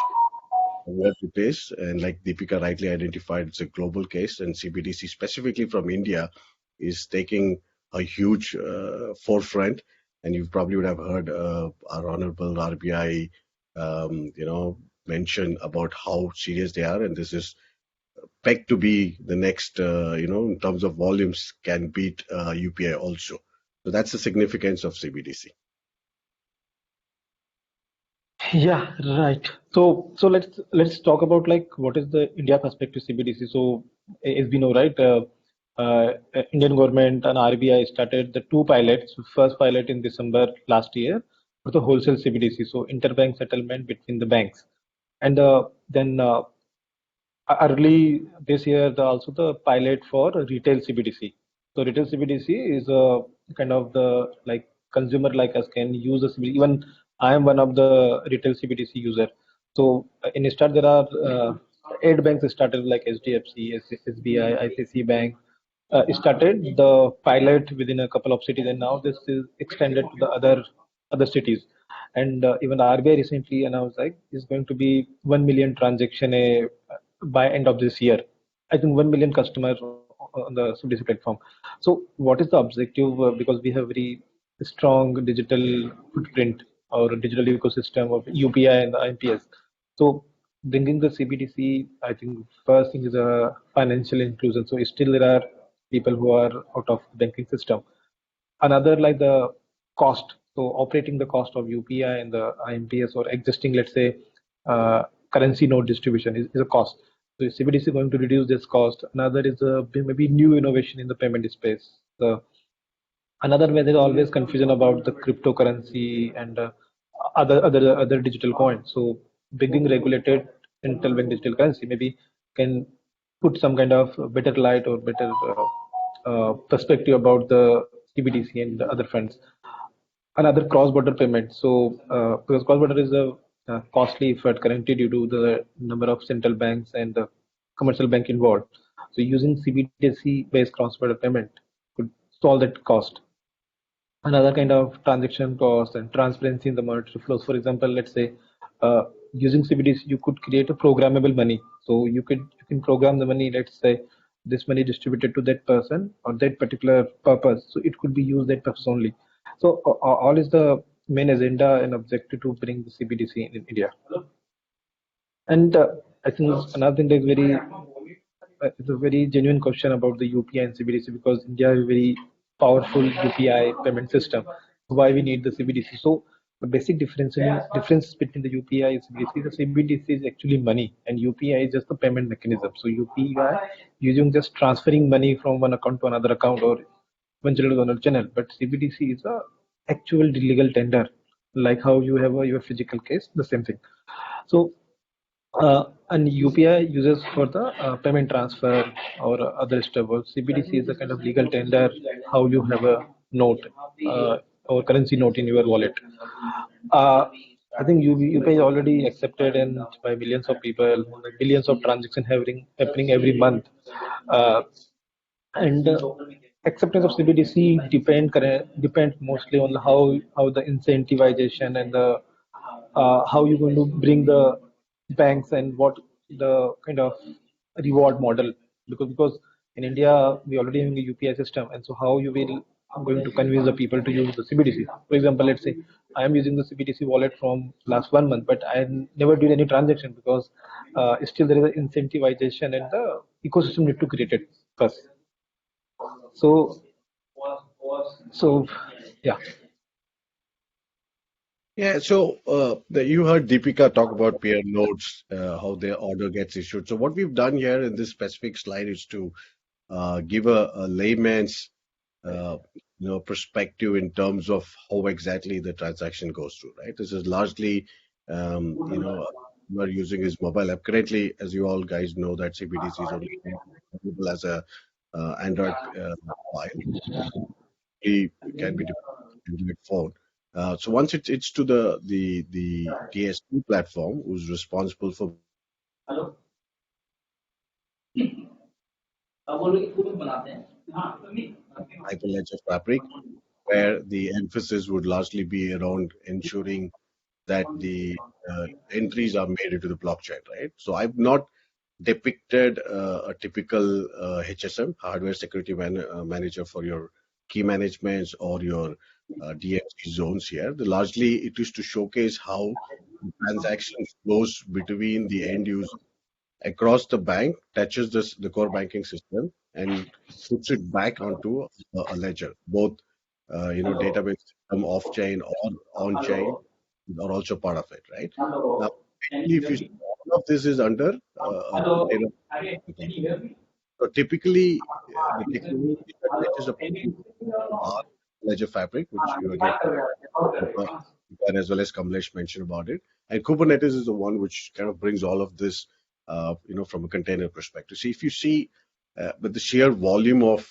what it is. And like Deepika rightly identified, it's a global case, and CBDC specifically from India is taking a huge forefront. And you probably would have heard our honorable RBI, mention about how serious they are, and this is pegged to be the next, in terms of volumes, can beat UPI also. So that's the significance of CBDC. Yeah, right. So let's talk about like what is the India perspective CBDC. So as we know, right, Indian government and RBI started the two pilots. First pilot in December last year for the wholesale CBDC, so interbank settlement between the banks, and then early this year also the pilot for retail CBDC. So retail CBDC is a kind of the like consumer like us can use the CBDC. Even I am one of the retail CBDC user. So in start there are 8 banks started like HDFC, SBI, ICICI Bank. Started the pilot within a couple of cities, and now this is extended to the other cities. And even RBI recently announced like is going to be 1 million transaction by end of this year. I think 1 million customers on the CBDC platform. So what is the objective? Because we have very strong digital footprint or digital ecosystem of UPI and the IMPS. So bringing the CBDC, I think first thing is a financial inclusion. So still there are people who are out of banking system. Another like the cost. So operating the cost of UPI and the IMPS or existing, let's say, currency note distribution is a cost. So CBDC is going to reduce this cost. Another is maybe new innovation in the payment space. Another way, there's always confusion about the cryptocurrency and other digital coins. So bringing regulated central bank digital currency maybe can put some kind of better light or better perspective about the CBDC and the other funds. Another cross-border payment. So because cross-border is a costly effort currently due to the number of central banks and the commercial bank involved. So using CBDC-based cross-border payment could solve that cost. Another kind of transaction cost and transparency in the monetary flows. For example, let's say using CBDC, you could create a programmable money. So you can program the money. Let's say this money distributed to that person or that particular purpose. So it could be used that purpose only. So all is the main agenda and objective to bring the CBDC in India. And I think another thing that is it's a very genuine question about the UPI and CBDC because India is a very powerful UPI payment system. Why we need the CBDC? So the basic difference between the UPI and CBDC, the CBDC is actually money and UPI is just the payment mechanism. So UPI using just transferring money from one account to another account or one channel to another channel, but CBDC is a actual legal tender, like how you have your physical case, the same thing. So and UPI uses for the payment transfer or other stuff. CBDC is a kind of legal tender, how you have a note or currency note in your wallet. I think UPI is already accepted and by millions of people, billions of transactions happening every month. And acceptance of CBDC depend mostly on how the incentivization and the how you're going to bring the banks and what the kind of reward model because in India we already have a UPI system, and so how you will going to convince the people to use the CBDC. For example, let's say I am using the CBDC wallet from last 1 month, but I never did any transaction because still there is an incentivization and the ecosystem need to create it first. So yeah. Yeah, so you heard Deepika talk about peer notes, how their order gets issued. So what we've done here in this specific slide is to give a layman's perspective in terms of how exactly the transaction goes through, right? This is largely, we're using his mobile app. Currently, as you all guys know, that CBDC is only available as a Android file. It can be developed on Android phone. So once it's to the DSP platform, who's responsible for Hyperledger Fabric, where the emphasis would largely be around ensuring that the entries are made into the blockchain, right? So I've not depicted a typical HSM, hardware security manager, for your key managements or your DMC zones here. Largely, it is to showcase how the transaction flows between the end user across the bank, touches the core banking system, and puts it back onto a ledger. Both, database system off chain or on chain are also part of it, right? Now, if you see, all of this is under a container. So typically, the technology that touches upon are Ledger Fabric, which you again, as well as Kamlesh mentioned about it, and Kubernetes is the one which kind of brings all of this, from a container perspective. So if you see, but the sheer volume of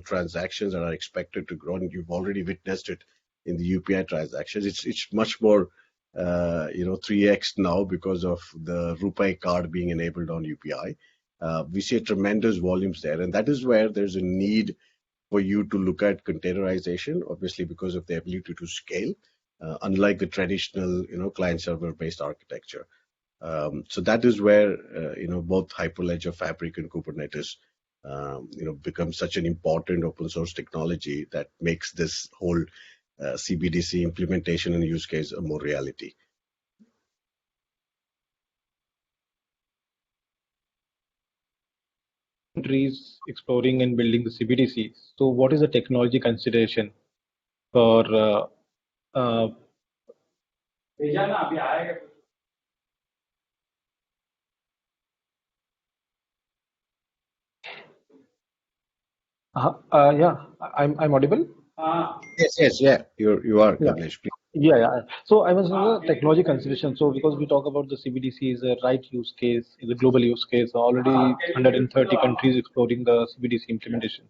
transactions that are expected to grow, and you've already witnessed it in the UPI transactions, it's much more 3x now because of the RuPay card being enabled on UPI. We see a tremendous volumes there, and that is where there's a need for you to look at containerization, obviously because of the ability to scale, unlike the traditional client server based architecture. So that is where both Hyperledger Fabric and Kubernetes become such an important open source technology that makes this whole CBDC implementation and use case a more reality. Countries exploring and building the CBDC. So what is the technology consideration for yeah, I'm audible. Yes, yeah, you are, Yeah. Kamlesh, please. Yeah. So I was on the technology consideration. So because we talk about the CBDC is a right use case, is a global use case, already 130 countries exploring the CBDC implementation.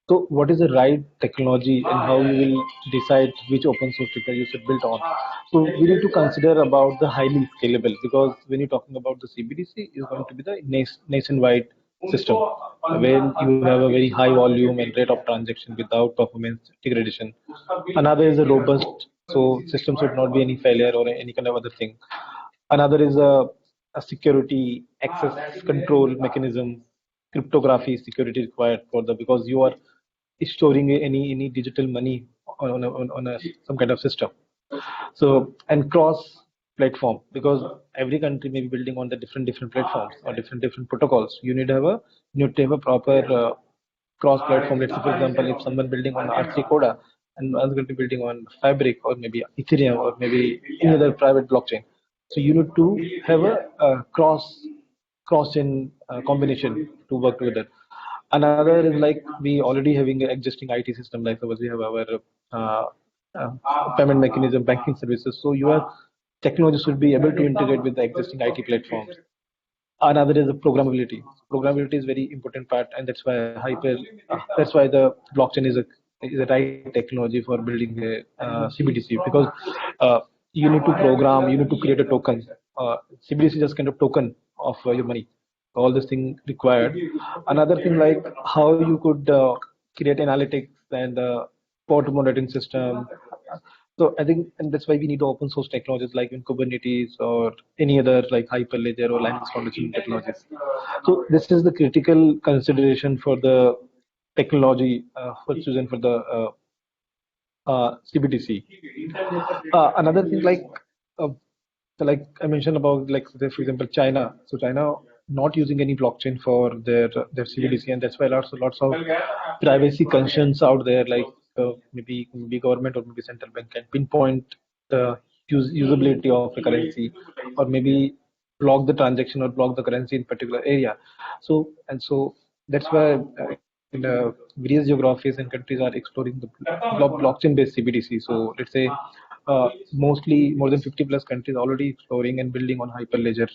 So what is the right technology and how you will decide which open source technology you should build on? So we need to consider about the highly scalable, because when you're talking about the CBDC, is going to be the nationwide system where you have a very high volume and rate of transaction without performance degradation. Another is a robust, so system should not be any failure or any kind of other thing. Another is a security access control mechanism, cryptography security required for the, because you are storing any digital money on a some kind of system. So, and cross platform, because every country may be building on the different platforms or different protocols. You need to have a proper cross platform. Let's say, for example, if someone building on R3 Coda and another country building on Fabric or maybe Ethereum or maybe any other private blockchain, so you need to have a cross chain combination to work together. Another is like we already having an existing IT system, like suppose we have our payment mechanism, banking services. So your technology should be able to integrate with the existing IT platforms. Another is the programmability. Programmability is very important part, and that's why that's why the blockchain is a right technology for building a CBDC, because you need to program, you need to create a token. CBDC is just kind of token of your money. All this thing required. Another thing like how you could create analytics and port monitoring system. So I think, and that's why we need open source technologies like in Kubernetes or any other like Hyperledger or Linux Foundation technologies. So this is the critical consideration for the technology for choosing for the CBDC. Another thing like I mentioned about, like say for example China. So China not using any blockchain for their CBDC, and that's why lots of privacy concerns out there, like maybe government or maybe central bank can pinpoint the usability of a currency, or maybe block the transaction or block the currency in particular area. So that's why in various geographies and countries are exploring the blockchain based CBDC. So let's say mostly more than 50 plus countries already exploring and building on Hyperledger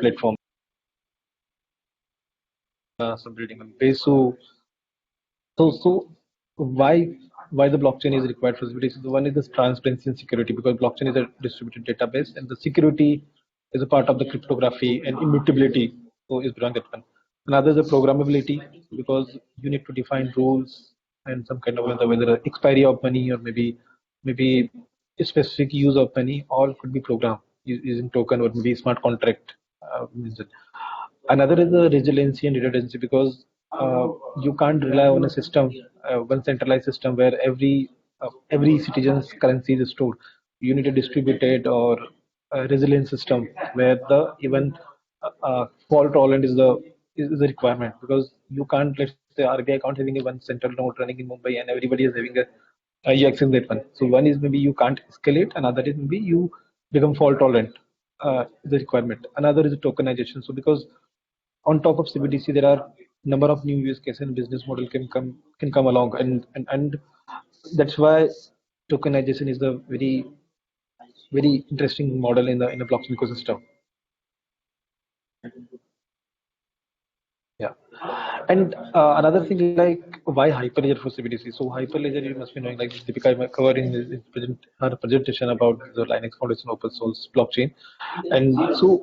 platform. Some building on base. So why the blockchain is required for CBDC? So one is this transparency and security, because blockchain is a distributed database, and the security is a part of the cryptography and immutability. So is beyond that one. Another is the programmability, because you need to define rules and some kind of whether expiry of money or maybe a specific use of money, all could be programmed using token or maybe smart contract. Means it. Another is the resiliency and redundancy, because you can't rely on a system, one centralized system where every citizen's currency is stored. You need a distributed or a resilient system where the even fault tolerant is the requirement, because you can't, let's say RBI account having a one central node running in Mumbai and everybody is having a EX in that one. So one is maybe you can't escalate, another is maybe you become fault tolerant, is the requirement. Another is tokenization. So because on top of CBDC, there are number of new use cases and business model can come along, and that's why tokenization is the very interesting model in the blockchain ecosystem. Yeah, and another thing, like why Hyperledger for CBDC? So Hyperledger, you must be knowing, like Deepika might cover in her presentation about the Linux Foundation open source blockchain, and so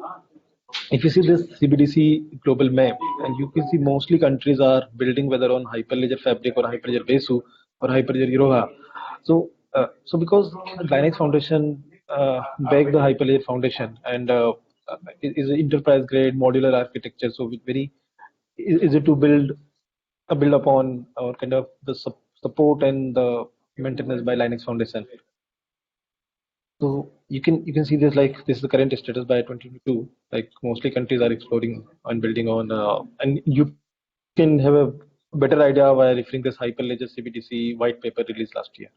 if you see this CBDC global map, and you can see mostly countries are building whether on Hyperledger Fabric or Hyperledger Besu or Hyperledger Iroha. So because Linux Foundation backed the Hyperledger Foundation, and is an enterprise grade modular architecture, so with very easy to build upon, or kind of the support and the maintenance by Linux Foundation. So you can see this, like this is the current status by 2022. Like mostly countries are exploring and building on, and you can have a better idea by referring this Hyperledger CBDC white paper released last year.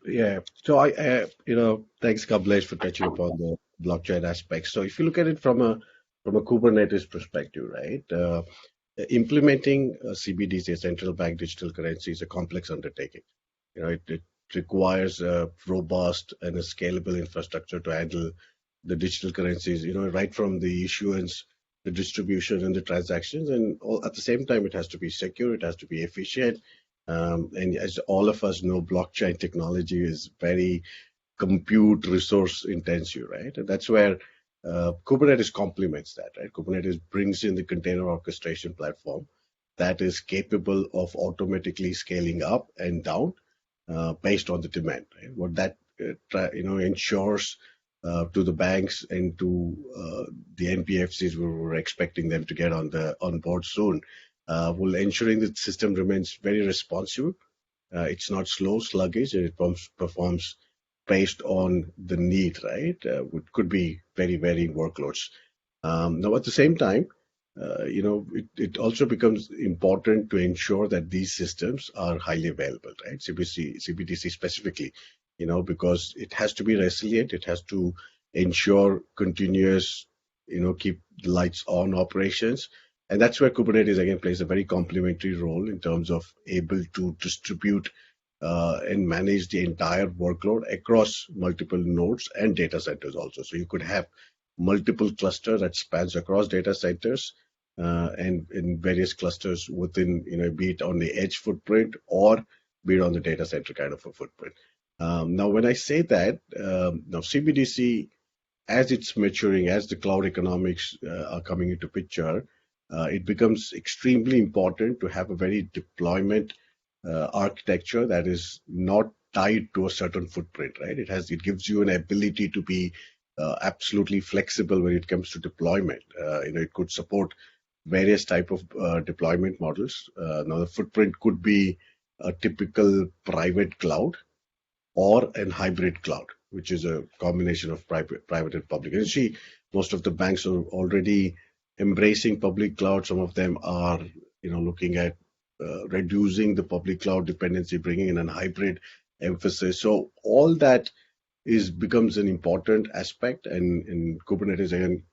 Yeah. So thanks Kamlesh for touching upon the blockchain aspect. So if you look at it from a Kubernetes perspective, right? Implementing a CBDC, a central bank digital currency, is a complex undertaking. It requires a robust and a scalable infrastructure to handle the digital currencies. Right from the issuance, the distribution, and the transactions, and at the same time, it has to be secure. It has to be efficient. And as all of us know, blockchain technology is very compute resource intensive, right? And that's where Kubernetes complements that, right? Kubernetes brings in the container orchestration platform that is capable of automatically scaling up and down based on the demand. Right? What that ensures to the banks and to the NBFCs, we're expecting them to get on board soon, will ensuring that the system remains very responsive. It's not slow, sluggish, and it performs based on the need, right? It could be very varying workloads. Now, at the same time, it also becomes important to ensure that these systems are highly available, right? CBDC specifically, because it has to be resilient, it has to ensure continuous, keep the lights on operations. And that's where Kubernetes again plays a very complementary role in terms of able to distribute and manage the entire workload across multiple nodes and data centers also. So you could have multiple clusters that spans across data centers and in various clusters within, be it on the edge footprint or be it on the data center kind of a footprint. Now, when I say that, now CBDC, as it's maturing, as the cloud economics are coming into picture, it becomes extremely important to have a very deployment architecture that is not tied to a certain footprint, right? It gives you an ability to be absolutely flexible when it comes to deployment. It could support various type of deployment models. Now the footprint could be a typical private cloud or an hybrid cloud, which is a combination of private and public. And see, most of the banks are already embracing public cloud. Some of them are, looking at reducing the public cloud dependency, bringing in a hybrid emphasis. So all that becomes an important aspect, and Kubernetes again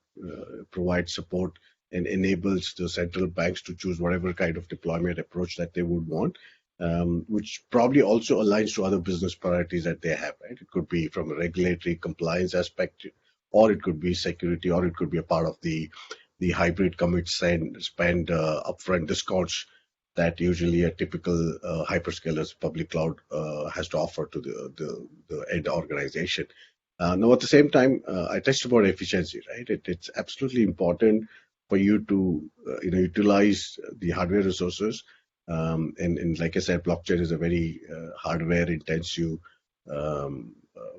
provides support and enables the central banks to choose whatever kind of deployment approach that they would want, which probably also aligns to other business priorities that they have. Right? It could be from a regulatory compliance aspect, or it could be security, or it could be a part of the hybrid commit spend upfront discounts that usually a typical hyperscaler's public cloud has to offer to the end organization. Now, at the same time, I touched about efficiency, right? It's absolutely important for you to utilize the hardware resources. And like I said, blockchain is a very hardware intensive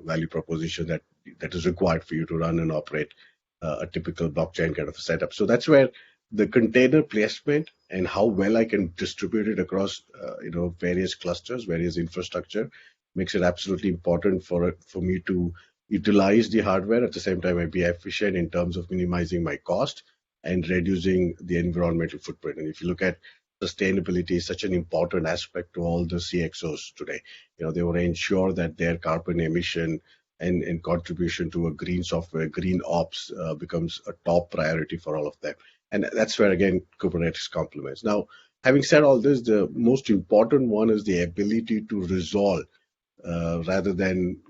value proposition that is required for you to run and operate a typical blockchain kind of a setup. So that's where the container placement and how well I can distribute it across various clusters, various infrastructure makes it absolutely important for me to utilize the hardware. At the same time, I be efficient in terms of minimizing my cost and reducing the environmental footprint. And if you look at sustainability, is such an important aspect to all the CXOs today. They want to ensure that their carbon emission and contribution to a green software, green ops becomes a top priority for all of them. And that's where, again, Kubernetes complements. Now, having said all this, the most important one is the ability to resolve rather than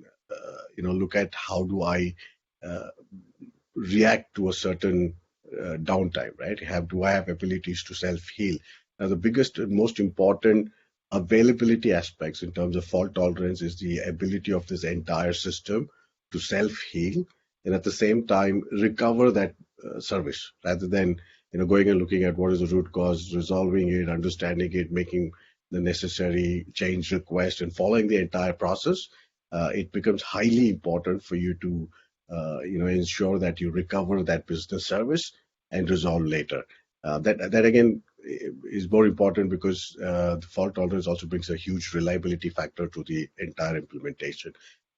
look at how do I react to a certain downtime, right? Do I have abilities to self-heal? Now, the biggest and most important availability aspects in terms of fault tolerance is the ability of this entire system to self-heal and at the same time recover that service rather than going and looking at what is the root cause, resolving it, understanding it, making the necessary change request and following the entire process. It becomes highly important for you to ensure that you recover that business service and resolve later. That again is more important because the fault tolerance also brings a huge reliability factor to the entire implementation.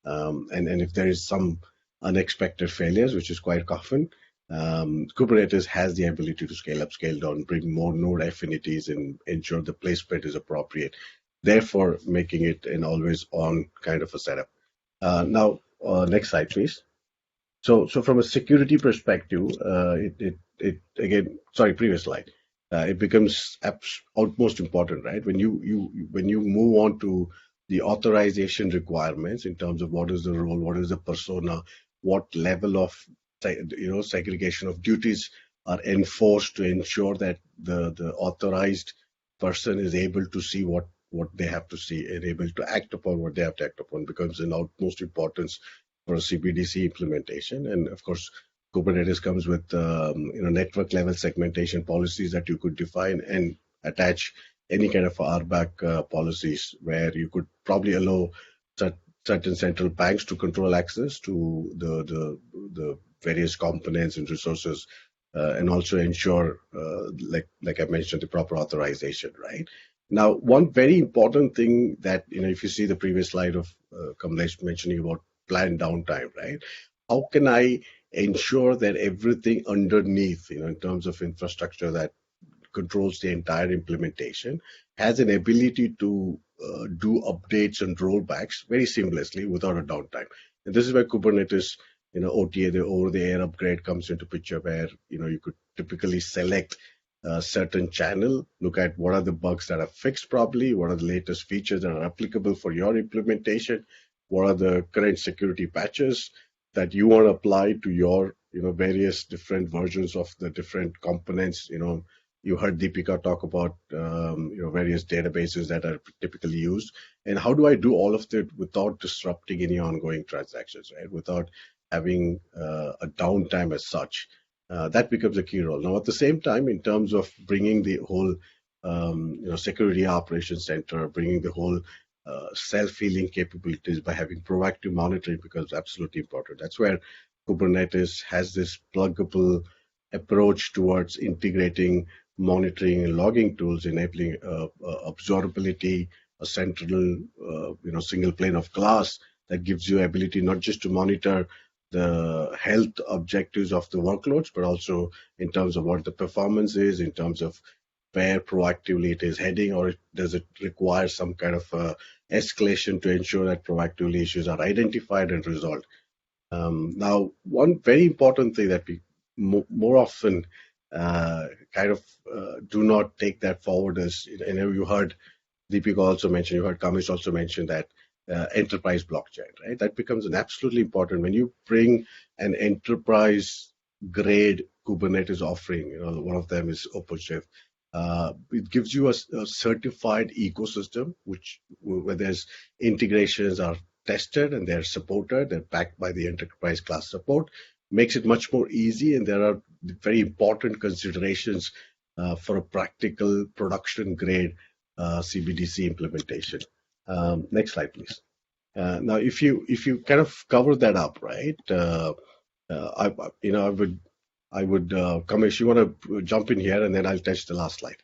And if there is some unexpected failures, which is quite common, Kubernetes has the ability to scale up, scale down, bring more node affinities, and ensure the placement is appropriate. Therefore, making it an always-on kind of a setup. Now, next slide, please. So from a security perspective, previous slide. It becomes utmost important, right? When you move on to the authorization requirements in terms of what is the role, what is the persona, what level of segregation of duties are enforced to ensure that the authorized person is able to see what they have to see and able to act upon what they have to act upon becomes an utmost importance for a CBDC implementation. And of course, Kubernetes comes with network level segmentation policies that you could define and attach any kind of RBAC policies where you could probably allow certain central banks to control access to the various components and resources and also ensure, like I mentioned, the proper authorization, right? Now, one very important thing that, if you see the previous slide of Kamlesh mentioning about planned downtime, right? How can I ensure that everything underneath, in terms of infrastructure that controls the entire implementation, has an ability to do updates and rollbacks very seamlessly without a downtime? And this is where Kubernetes, OTA, the over-the-air upgrade comes into picture, where you could typically select a certain channel, look at what are the bugs that are fixed properly, what are the latest features that are applicable for your implementation, what are the current security patches that you want to apply to your various different versions of the different components. You heard Deepika talk about various databases that are typically used, and how do I do all of that without disrupting any ongoing transactions, right? Without having a downtime as such. That becomes a key role. Now, at the same time, in terms of bringing the whole security operations center, bringing the whole self-healing capabilities by having proactive monitoring becomes absolutely important. That's where Kubernetes has this pluggable approach towards integrating monitoring and logging tools, enabling observability, a central single pane of glass that gives you ability not just to monitor the health objectives of the workloads, but also in terms of what the performance is, in terms of where proactively it is heading, or does it require some kind of escalation to ensure that proactively issues are identified and resolved. Now, one very important thing that we more often do not take that forward is, you heard Deepika also mention, you heard Kamesh also mention that enterprise blockchain, right? That becomes an absolutely important when you bring an enterprise grade Kubernetes offering. One of them is OpenShift. It gives you a certified ecosystem, where there's integrations are tested and they're supported. They're backed by the enterprise class support. Makes it much more easy, and there are very important considerations for a practical production grade CBDC implementation. Next slide, please. Now, if you kind of cover that up, right? I would Kamesh, you want to jump in here, and then I'll touch the last slide.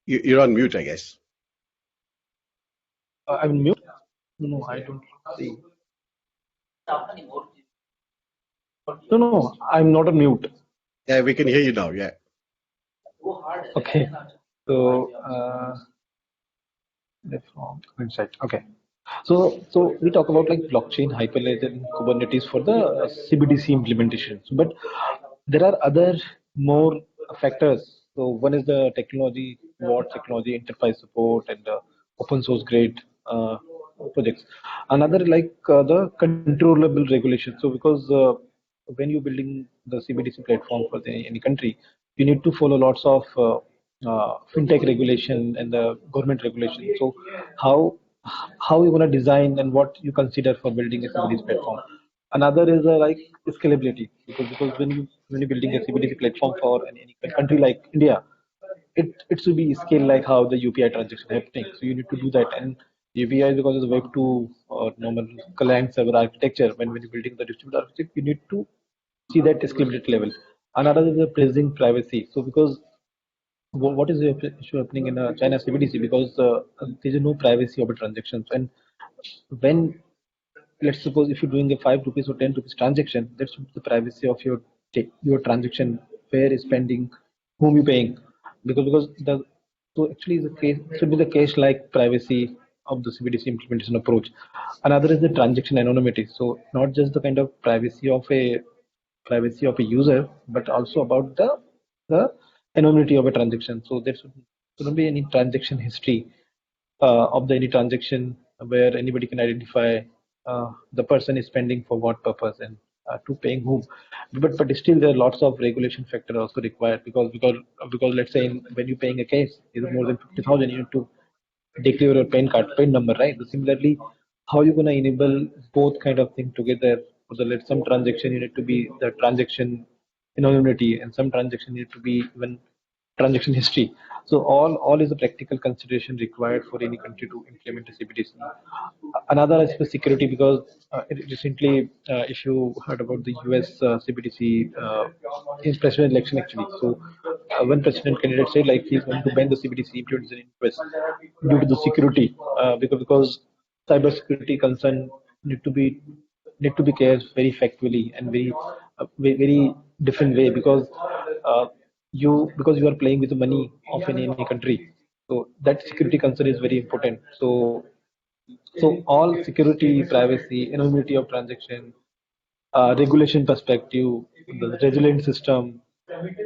You're on mute, I guess. I'm mute. No, I don't see. No, I'm not on mute. Yeah, we can hear you now. Yeah. Okay. So, inside. Okay. So we talk about like blockchain, Hyperledger, and Kubernetes for the CBDC implementation. But there are other more factors. So one is the technology, what technology, enterprise support, and open source grade projects. Another like the controllable regulation. So because when you're building the CBDC platform for any country, you need to follow lots of fintech regulation and the government regulation. So how you want to design and what you consider for building a CBDC platform. Another is like scalability, because when you're building a CBDC platform for any country like India, it should be scaled like how the UPI transaction happening. So you need to do that. And UPI, because it's a Web 2 or normal client server architecture, when you're building the distributed architecture, you need to see that scalability level. Another is the praising privacy. So because what is the issue happening in China CBDC? Because there is no privacy of the transactions. And when, let's suppose if you're doing a 5 rupees or 10 rupees transaction, that's the privacy of your transaction, where you're spending, whom you're paying. Because the so actually the case should be the case like privacy of the CBDC implementation approach. Another is the transaction anonymity. So not just the kind of privacy of a user, but also about the anonymity of a transaction. So there shouldn't be any transaction history of any transaction where anybody can identify the person is spending for what purpose and to paying whom. But still there are lots of regulation factor also required, because let's say when you're paying a case is more than 50,000, you need to declare your PAN number, right? So similarly, how you gonna enable both kind of thing together? For the let some transaction you need to be the transaction anonymity, and some transaction need to be even transaction history. So all is a practical consideration required for any country to implement a CBDC. Another is the security, because recently, if you heard about the US CBDC in president election actually. So one president candidate said like he's going to ban the CBDC implementation in US due to the security, because cyber security concern need to be cared very factually and very different way, because you are playing with the money of any country. So that security concern is very important. So all security, privacy, anonymity of transaction, regulation perspective, the resilient system,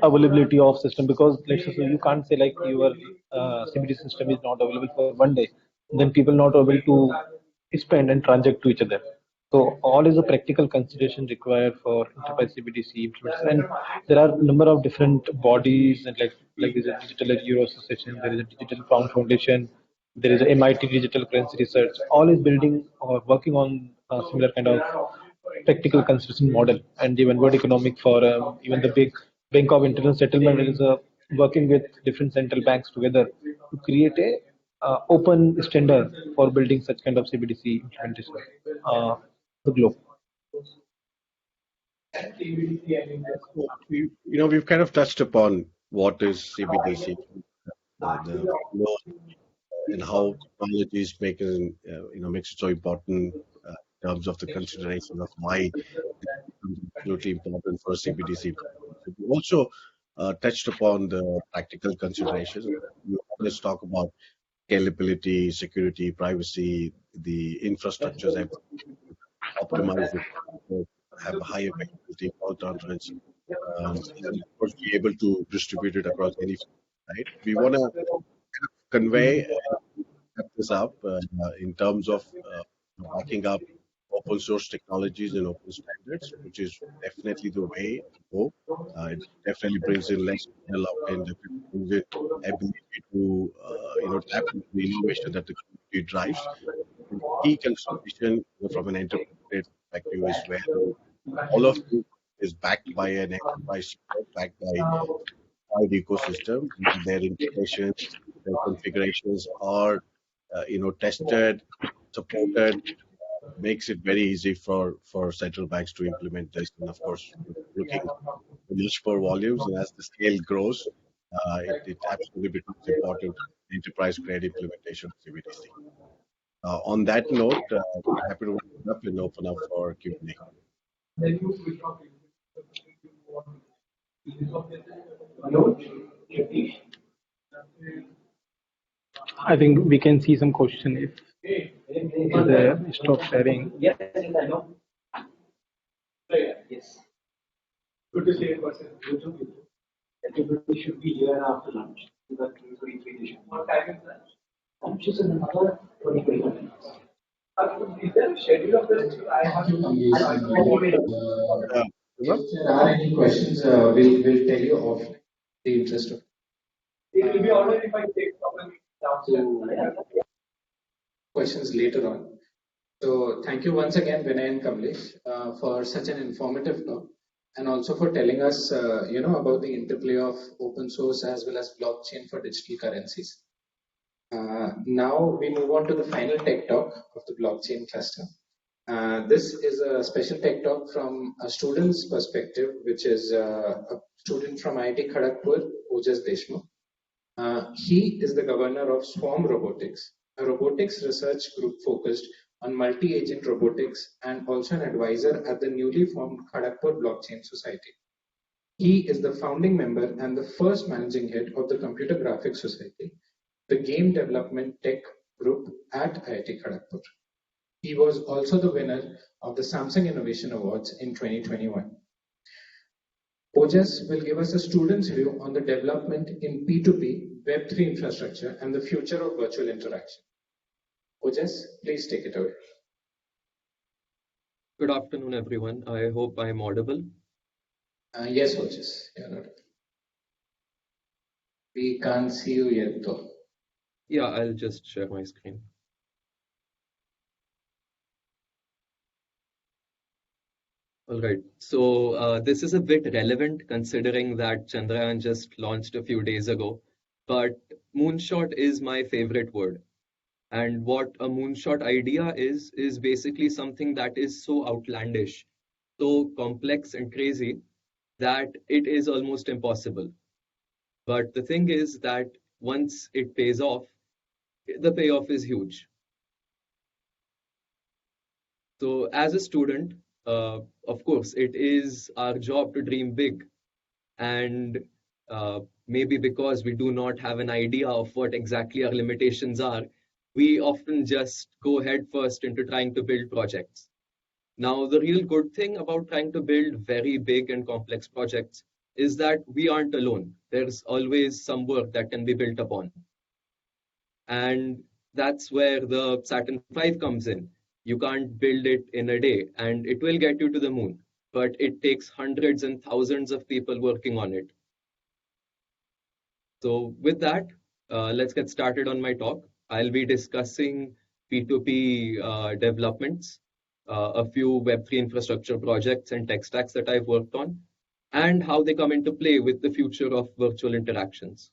availability of system. Because let's say you can't say like your CBD system is not available for one day, then people not able to spend and transact to each other. So all is a practical consideration required for enterprise CBDC implementation. And there are a number of different bodies, and like there's a Digital Euro Association, there is a Digital Crown Foundation, there is a MIT Digital Currency Research. All is building or working on a similar kind of practical consideration model. And even World Economic Forum, even the big Bank of International Settlement is working with different central banks together to create a open standard for building such kind of CBDC implementation the globe. We've kind of touched upon what is CBDC, the flow, and how technology is making makes it so important in terms of the consideration of why it's absolutely important for CBDC. We also touched upon the practical considerations. You always talk about scalability, security, privacy, the infrastructures have optimized it, have a high availability, fault tolerance, and of course be able to distribute it across any, right? We want to convey wrap this up in terms of backing up open source technologies and open standards, which is definitely the way to go. It definitely brings in less developed in the ability to tap into the innovation that the community drives. And key consideration from an enterprise perspective is where all of it is backed by an enterprise support, backed by cloud ecosystem. Their integrations, their configurations are tested, supported, makes it very easy for central banks to implement this. And of course, looking at much more volumes, and as the scale grows, it absolutely becomes important enterprise grade implementation of CBDC. On that note, we're happy to open up and open up for Q&A. I think we can see some question if they stop sharing. Yes, I know. Yes. Good to see you, person. Everybody should be here after lunch. What time is lunch? Lunch is another 20 minutes. Is there a schedule of this? I have If there are any questions, we'll tell you off the interest of. It will be alright if I take downstairs. Questions later on. So thank you once again, Vinay and Kamlesh, for such an informative talk, and also for telling us, about the interplay of open source as well as blockchain for digital currencies. Now we move on to the final tech talk of the blockchain cluster. This is a special tech talk from a student's perspective, which is a student from IIT Kharagpur, Ojas Deshmukh. He is the governor of Swarm Robotics, a robotics research group focused on multi-agent robotics and also an advisor at the newly formed Kharagpur Blockchain Society. He is the founding member and the first managing head of the Computer Graphics Society, the game development tech group at IIT Kharagpur. He was also the winner of the Samsung Innovation Awards in 2021. Ojas will give us a student's view on the development in P2P Web3 infrastructure and the future of virtual interaction. Ojas, please take it away. Good afternoon, everyone. I hope I'm audible. Yes, Ojas, you're audible. We can't see you yet, though. Yeah, I'll just share my screen. All right, so this is a bit relevant considering that Chandrayaan just launched a few days ago, but moonshot is my favorite word. And what a moonshot idea is basically something that is so outlandish, so complex and crazy that it is almost impossible. But the thing is that once it pays off, the payoff is huge. So as a student, of course, it is our job to dream big. And maybe because we do not have an idea of what exactly our limitations are, we often just go head first into trying to build projects. Now, the real good thing about trying to build very big and complex projects is that we aren't alone. There's always some work that can be built upon. And that's where the Saturn V comes in. You can't build it in a day, and it will get you to the moon, but it takes hundreds and thousands of people working on it. So with that, let's get started on my talk. I'll be discussing P2P developments, a few Web3 infrastructure projects and tech stacks that I've worked on, and how they come into play with the future of virtual interactions.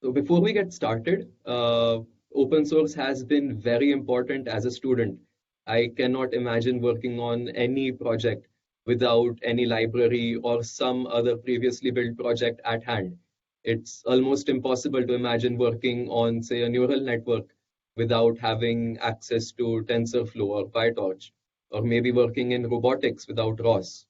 So before we get started, open source has been very important as a student. I cannot imagine working on any project without any library or some other previously built project at hand. It's almost impossible to imagine working on, say, a neural network without having access to TensorFlow or PyTorch, or maybe working in robotics without ROS.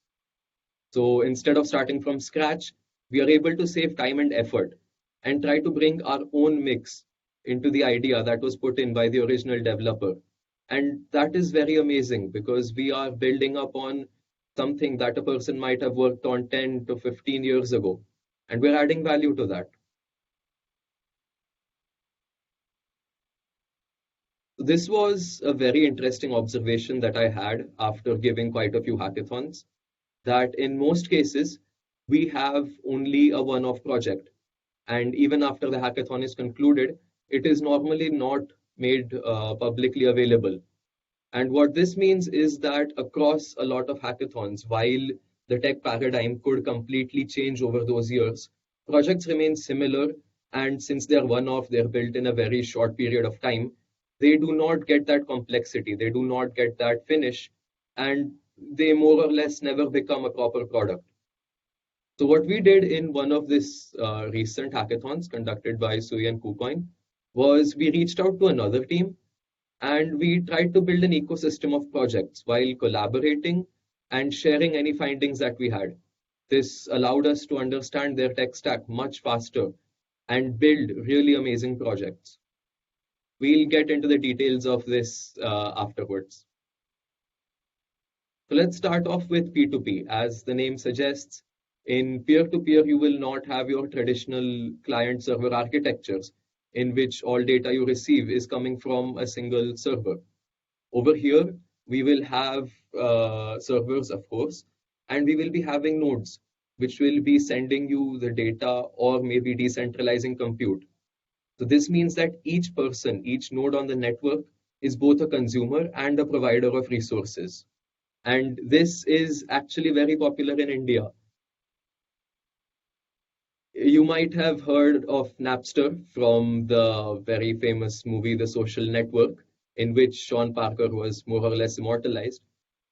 So instead of starting from scratch, we are able to save time and effort and try to bring our own mix into the idea that was put in by the original developer. And that is very amazing because we are building upon something that a person might have worked on 10 to 15 years ago. And we're adding value to that. This was a very interesting observation that I had after giving quite a few hackathons. that in most cases, we have only a one-off project. And even after the hackathon is concluded, it is normally not made publicly available. And what this means is that across a lot of hackathons, while the tech paradigm could completely change over those years, projects remain similar. And since they're one-off, they're built in a very short period of time, they do not get that complexity, they do not get that finish, and they more or less never become a proper product. So what we did in one of this recent hackathons conducted by Sui and KuCoin was we reached out to another team and we tried to build an ecosystem of projects while collaborating and sharing any findings that we had. This allowed us to understand their tech stack much faster and build really amazing projects. We'll get into the details of this afterwards. So let's start off with P2P. As the name suggests, in peer-to-peer, you will not have your traditional client-server architectures in which all data you receive is coming from a single server. Over here, we will have servers, of course, and we will be having nodes, which will be sending you the data or maybe decentralizing compute. So this means that each person, each node on the network is both a consumer and a provider of resources. And this is actually very popular in India. You might have heard of Napster from the very famous movie, The Social Network, in which Sean Parker was more or less immortalized.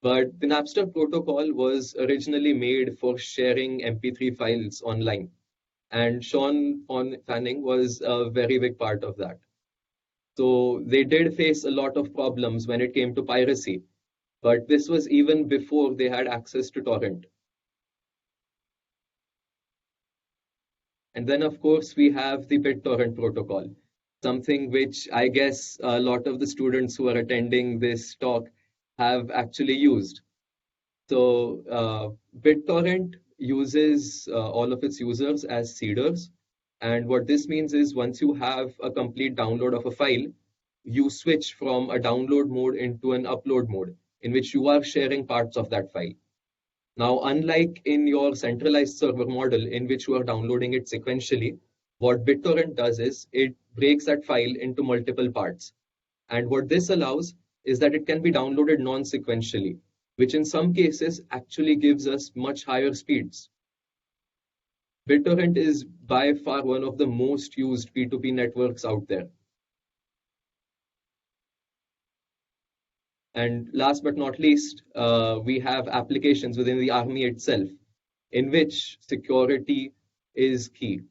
But the Napster protocol was originally made for sharing MP3 files online. And Sean Fanning was a very big part of that. So they did face a lot of problems when it came to piracy. But this was even before they had access to torrent. And then, of course, we have the BitTorrent protocol, something which I guess a lot of the students who are attending this talk have actually used. So BitTorrent uses all of its users as seeders. And what this means is once you have a complete download of a file, you switch from a download mode into an upload mode in which you are sharing parts of that file. Now, unlike in your centralized server model in which you are downloading it sequentially, what BitTorrent does is it breaks that file into multiple parts. And what this allows is that it can be downloaded non-sequentially, which in some cases actually gives us much higher speeds. BitTorrent is by far one of the most used P2P networks out there. And last but not least, we have applications within the army itself, in which security is key.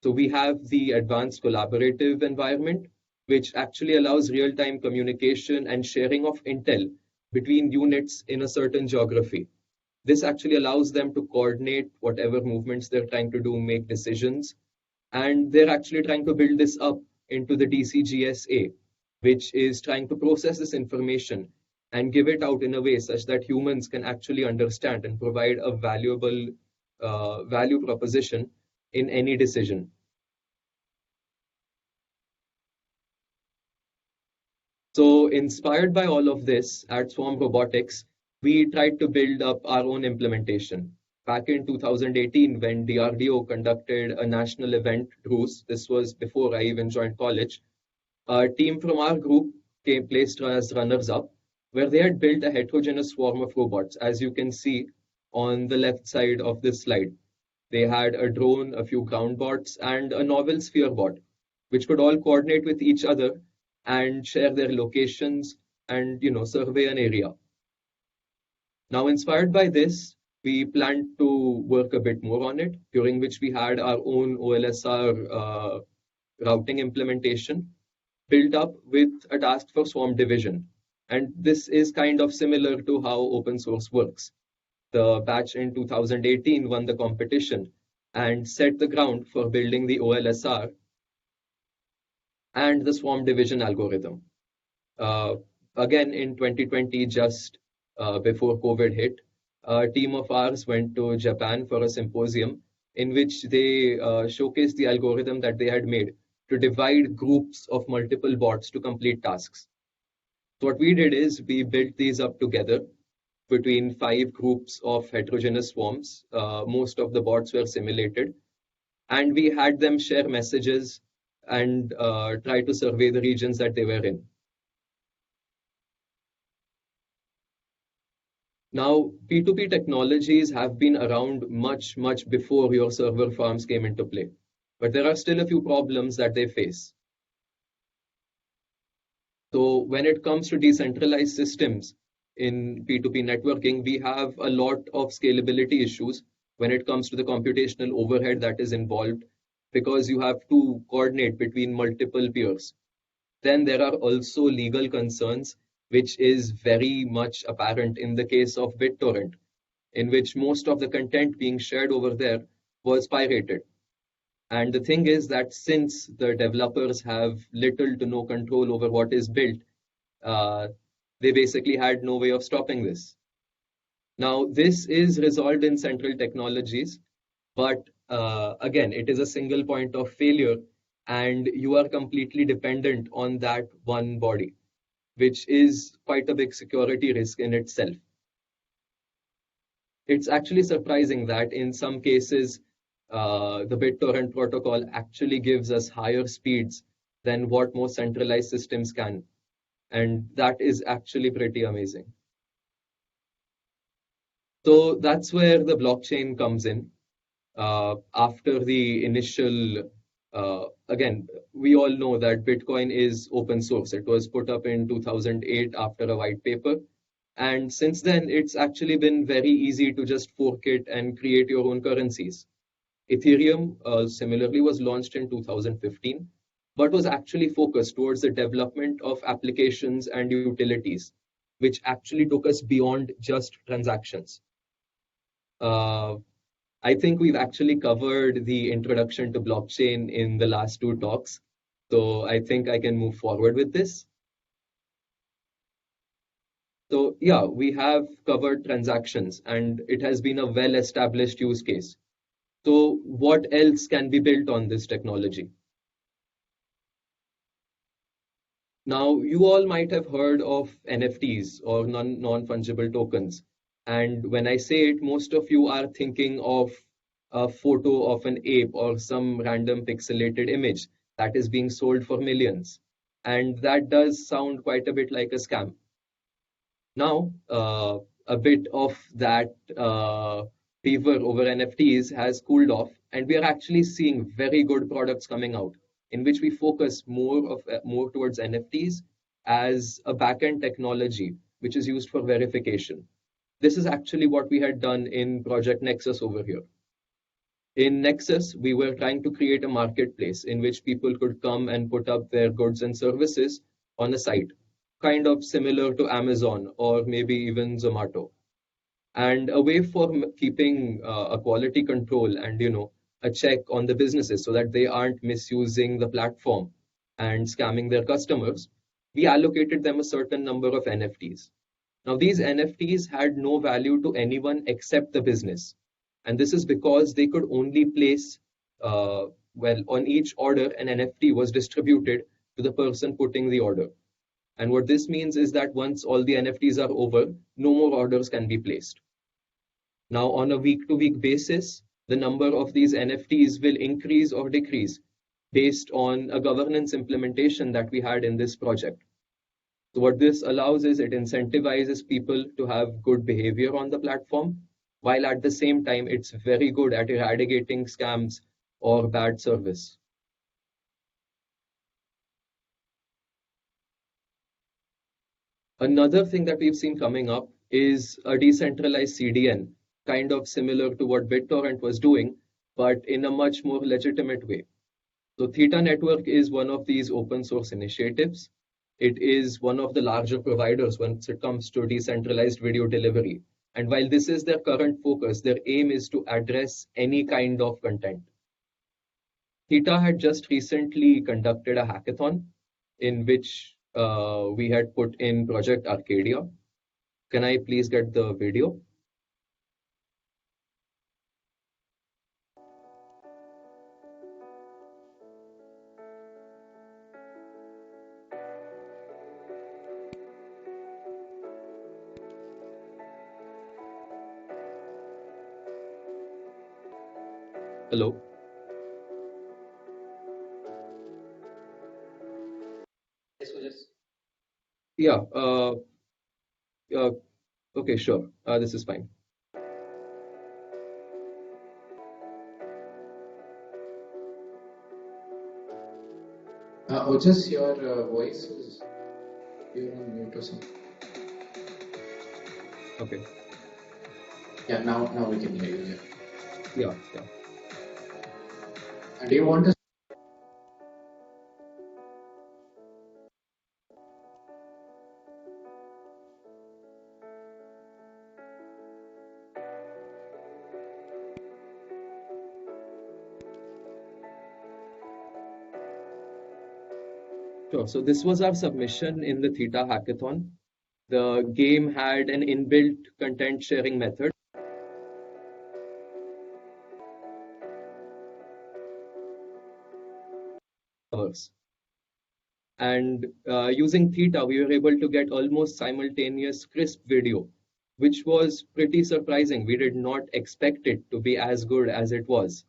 So we have the advanced collaborative environment, which actually allows real-time communication and sharing of intel between units in a certain geography. This actually allows them to coordinate whatever movements they're trying to do, make decisions, and they're actually trying to build this up into the DCGSA, which is trying to process this information and give it out in a way such that humans can actually understand and provide a valuable value proposition in any decision. So inspired by all of this, at Swarm Robotics, we tried to build up our own implementation. Back in 2018, when DRDO conducted a national event, DRUS, this was before I even joined college, a team from our group came placed as runners-up, where they had built a heterogeneous swarm of robots, as you can see on the left side of this slide. They had a drone, a few ground bots, and a novel sphere bot, which could all coordinate with each other and share their locations and survey an area. Now, inspired by this, we planned to work a bit more on it, during which we had our own OLSR routing implementation built up with a task for swarm division. And this is kind of similar to how open source works. The batch in 2018 won the competition and set the ground for building the OLSR and the swarm division algorithm. Again, in 2020, just before COVID hit, a team of ours went to Japan for a symposium in which they showcased the algorithm that they had made to divide groups of multiple bots to complete tasks. So what we did is we built these up together. between 5 groups of heterogeneous swarms. Most of the bots were simulated, and we had them share messages and try to survey the regions that they were in. Now, P2P technologies have been around much, much before your server farms came into play, but there are still a few problems that they face. So when it comes to decentralized systems in P2P networking, we have a lot of scalability issues when it comes to the computational overhead that is involved, because you have to coordinate between multiple peers. Then there are also legal concerns, which is very much apparent in the case of BitTorrent, in which most of the content being shared over there was pirated. And the thing is that since the developers have little to no control over what is built, they basically had no way of stopping this. Now, this is resolved in central technologies, but again, it is a single point of failure, and you are completely dependent on that one body, which is quite a big security risk in itself. It's actually surprising that in some cases, the BitTorrent protocol actually gives us higher speeds than what most centralized systems can. And that is actually pretty amazing. So that's where the blockchain comes in. After the initial, again, we all know that Bitcoin is open source. It was put up in 2008 after a white paper. And since then, it's actually been very easy to just fork it and create your own currencies. Ethereum similarly was launched in 2015, but was actually focused towards the development of applications and utilities, which actually took us beyond just transactions. I think we've actually covered the introduction to blockchain in the last 2 talks, so I think I can move forward with this. So yeah, we have covered transactions, and it has been a well-established use case. So what else can be built on this technology? Now, you all might have heard of NFTs or non-fungible tokens. And when I say it, most of you are thinking of a photo of an ape or some random pixelated image that is being sold for millions. And that does sound quite a bit like a scam. Now, a bit of that fever over NFTs has cooled off, and we are actually seeing very good products coming out in which we focus more towards NFTs as a backend technology which is used for verification. This is actually what we had done in Project Nexus over here. In Nexus, we were trying to create a marketplace in which people could come and put up their goods and services on a site, kind of similar to Amazon or maybe even Zomato. And a way for keeping a quality control and, a check on the businesses so that they aren't misusing the platform and scamming their customers, we allocated them a certain number of NFTs. Now, these NFTs had no value to anyone except the business. And this is because they could only place, on each order, an NFT was distributed to the person putting the order. And what this means is that once all the NFTs are over, no more orders can be placed. Now, on a week-to-week basis, the number of these NFTs will increase or decrease based on a governance implementation that we had in this project. So what this allows is it incentivizes people to have good behavior on the platform, while at the same time, it's very good at eradicating scams or bad service. Another thing that we've seen coming up is a decentralized CDN, kind of similar to what BitTorrent was doing, but in a much more legitimate way. So Theta Network is one of these open source initiatives. It is one of the larger providers when it comes to decentralized video delivery. And while this is their current focus, their aim is to address any kind of content. Theta had just recently conducted a hackathon in which we had put in Project Arcadia. Can I please get the video? Hello? Yeah. Okay, sure. This is fine. Just your voice is you're on mute or something. Okay. Yeah, now we can hear you. Yeah. And do you want to? Sure. So this was our submission in the Theta hackathon. The game had an inbuilt content sharing method. And using Theta, we were able to get almost simultaneous crisp video, which was pretty surprising. We did not expect it to be as good as it was.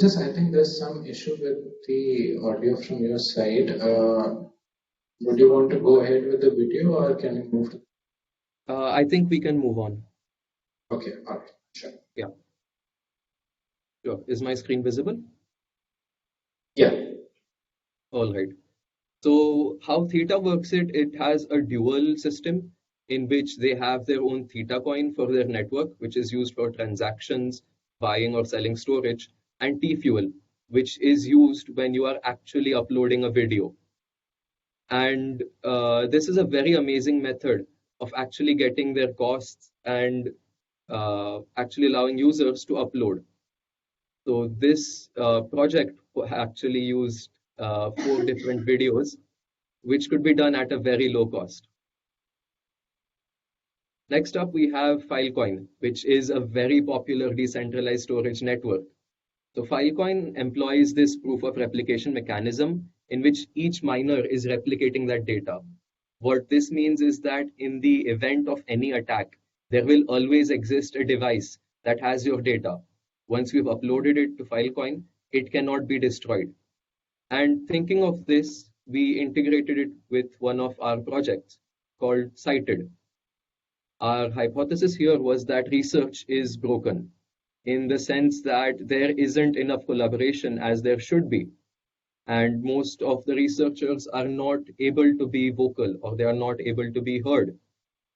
I think there's some issue with the audio from your side. Would you want to go ahead with the video or can you move to? I think we can move on. Okay, all right, sure. Yeah. Sure. Is my screen visible? Yeah. All right. So how Theta works it has a dual system in which they have their own Theta coin for their network, which is used for transactions, buying or selling storage, and T-Fuel, which is used when you are actually uploading a video. And this is a very amazing method of actually getting their costs and actually allowing users to upload. So this project actually used 4 different videos, which could be done at a very low cost. Next up, we have Filecoin, which is a very popular decentralized storage network. So Filecoin employs this proof of replication mechanism in which each miner is replicating that data. What this means is that in the event of any attack, there will always exist a device that has your data. Once we've uploaded it to Filecoin, it cannot be destroyed. And thinking of this, we integrated it with one of our projects called Cited. Our hypothesis here was that research is broken in the sense that there isn't enough collaboration as there should be. And most of the researchers are not able to be vocal or they are not able to be heard.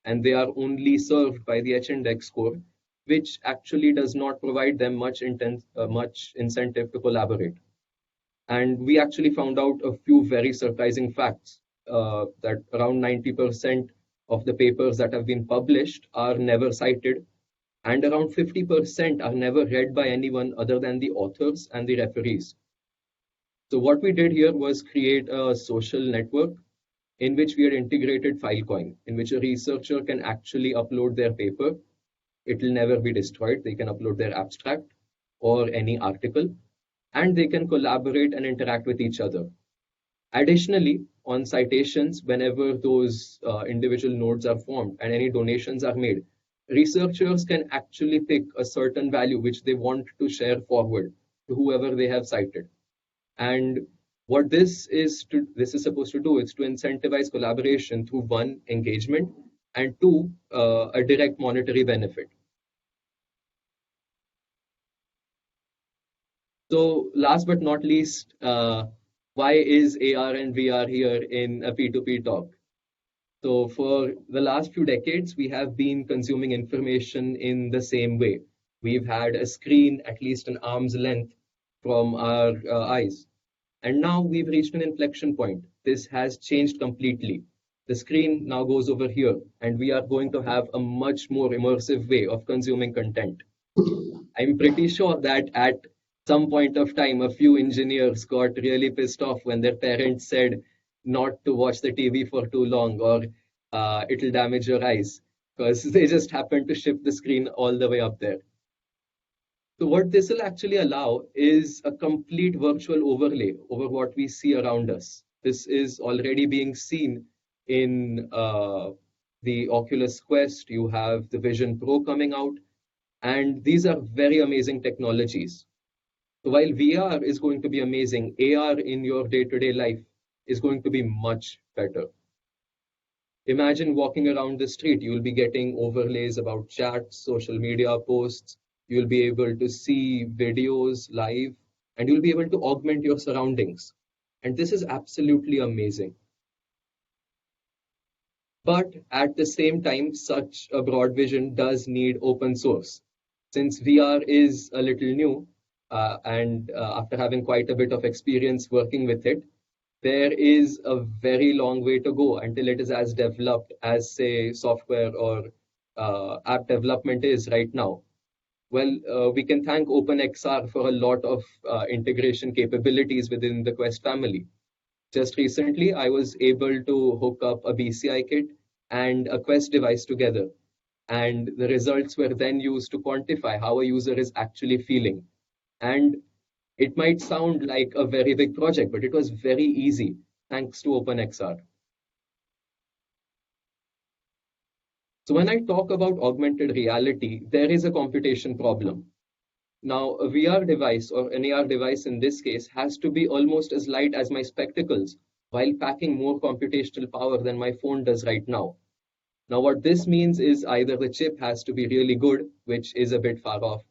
And they are only served by the H-index score, which actually does not provide them much incentive to collaborate. And we actually found out a few very surprising facts that around 90% of the papers that have been published are never cited, and around 50% are never read by anyone other than the authors and the referees. So what we did here was create a social network in which we had integrated Filecoin, in which a researcher can actually upload their paper. It will never be destroyed. They can upload their abstract or any article, and they can collaborate and interact with each other. Additionally, on citations, whenever those individual nodes are formed and any donations are made, researchers can actually pick a certain value which they want to share forward to whoever they have cited. And what this is supposed to do is to incentivize collaboration through 1, engagement, and 2, a direct monetary benefit. So last but not least, why is AR and VR here in a P2P talk? So for the last few decades, we have been consuming information in the same way. We've had a screen at least an arm's length from our eyes. And now we've reached an inflection point. This has changed completely. The screen now goes over here, and we are going to have a much more immersive way of consuming content. I'm pretty sure that at some point of time, a few engineers got really pissed off when their parents said not to watch the TV for too long or it'll damage your eyes. because they just happen to shift the screen all the way up there. So what this will actually allow is a complete virtual overlay over what we see around us. This is already being seen in the Oculus Quest. You have the Vision Pro coming out, and these are very amazing technologies. So while VR is going to be amazing, AR in your day-to-day life is going to be much better. Imagine walking around the street, you'll be getting overlays about chats, social media posts, you'll be able to see videos live, and you'll be able to augment your surroundings. And this is absolutely amazing. But at the same time, such a broad vision does need open source. Since VR is a little new, and after having quite a bit of experience working with it, there is a very long way to go until it is as developed as, say, software or app development is right now. Well, we can thank OpenXR for a lot of integration capabilities within the Quest family. Just recently, I was able to hook up a BCI kit and a Quest device together. And the results were then used to quantify how a user is actually feeling. And it might sound like a very big project, but it was very easy thanks to OpenXR. So when I talk about augmented reality, there is a computation problem. Now, a VR device or an AR device in this case has to be almost as light as my spectacles while packing more computational power than my phone does right now. Now, what this means is either the chip has to be really good, which is a bit far off,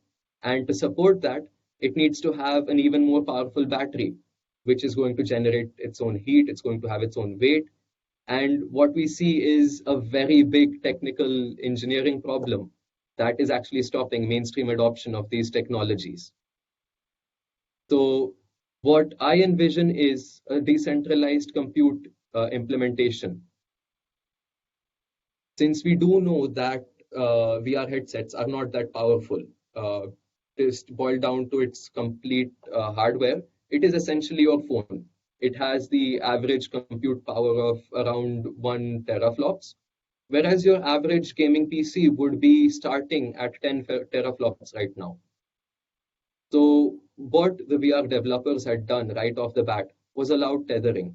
and to support that, it needs to have an even more powerful battery, which is going to generate its own heat, it's going to have its own weight. And what we see is a very big technical engineering problem that is actually stopping mainstream adoption of these technologies. So what I envision is a decentralized compute implementation. Since we do know that VR headsets are not that powerful, just boiled down to its complete hardware, it is essentially your phone. It has the average compute power of around 1 teraflops, whereas your average gaming PC would be starting at 10 teraflops right now. So what the VR developers had done right off the bat was allowed tethering.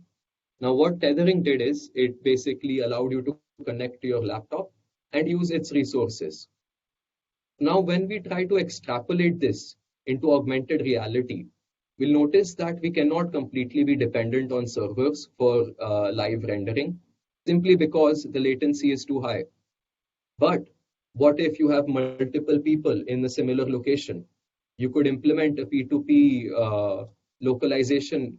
Now what tethering did is it basically allowed you to connect to your laptop and use its resources. Now when we try to extrapolate this into augmented reality, we'll notice that we cannot completely be dependent on servers for live rendering, simply because the latency is too high. But what if you have multiple people in a similar location? You could implement a P2P localization,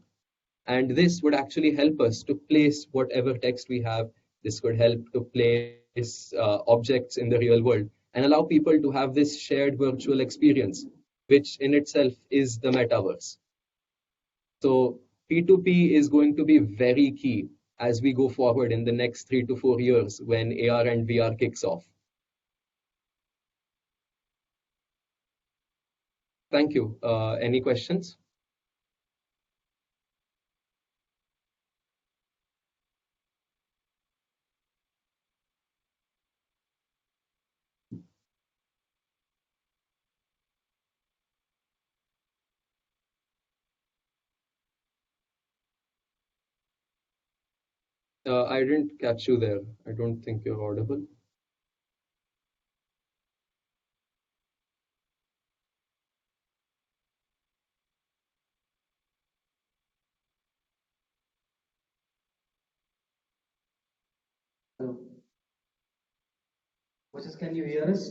and this would actually help us to place whatever text we have. This could help to place objects in the real world and allow people to have this shared virtual experience, which in itself is the metaverse. So P2P is going to be very key as we go forward in the next 3 to 4 years when AR and VR kicks off. Thank you. Any questions? I didn't catch you there. I don't think you're audible. Hello. Moses, can you hear us?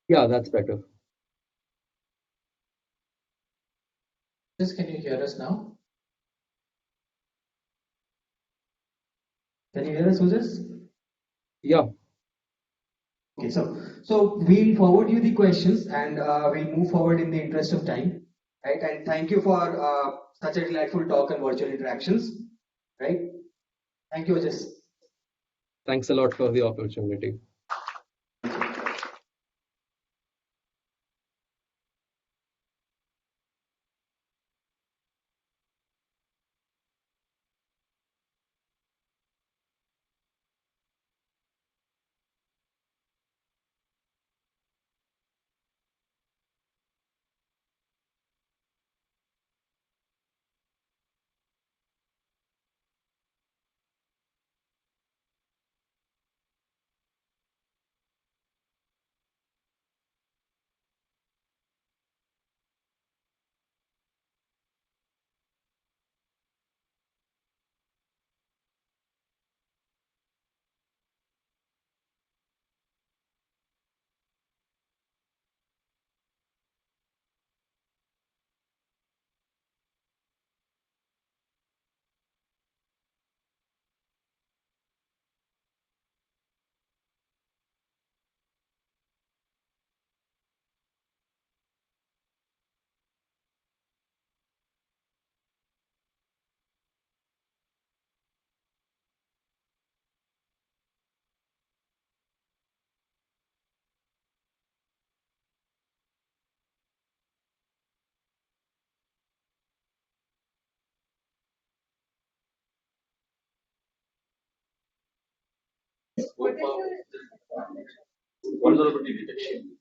Yeah, that's better. Just can you hear us now? Can you hear us, Moses? Yeah. Okay, so we'll forward you the questions and we'll move forward in the interest of time, right? And thank you for such a delightful talk and virtual interactions, right? Thank you, Moses. Thanks a lot for the opportunity. vulnerability detection.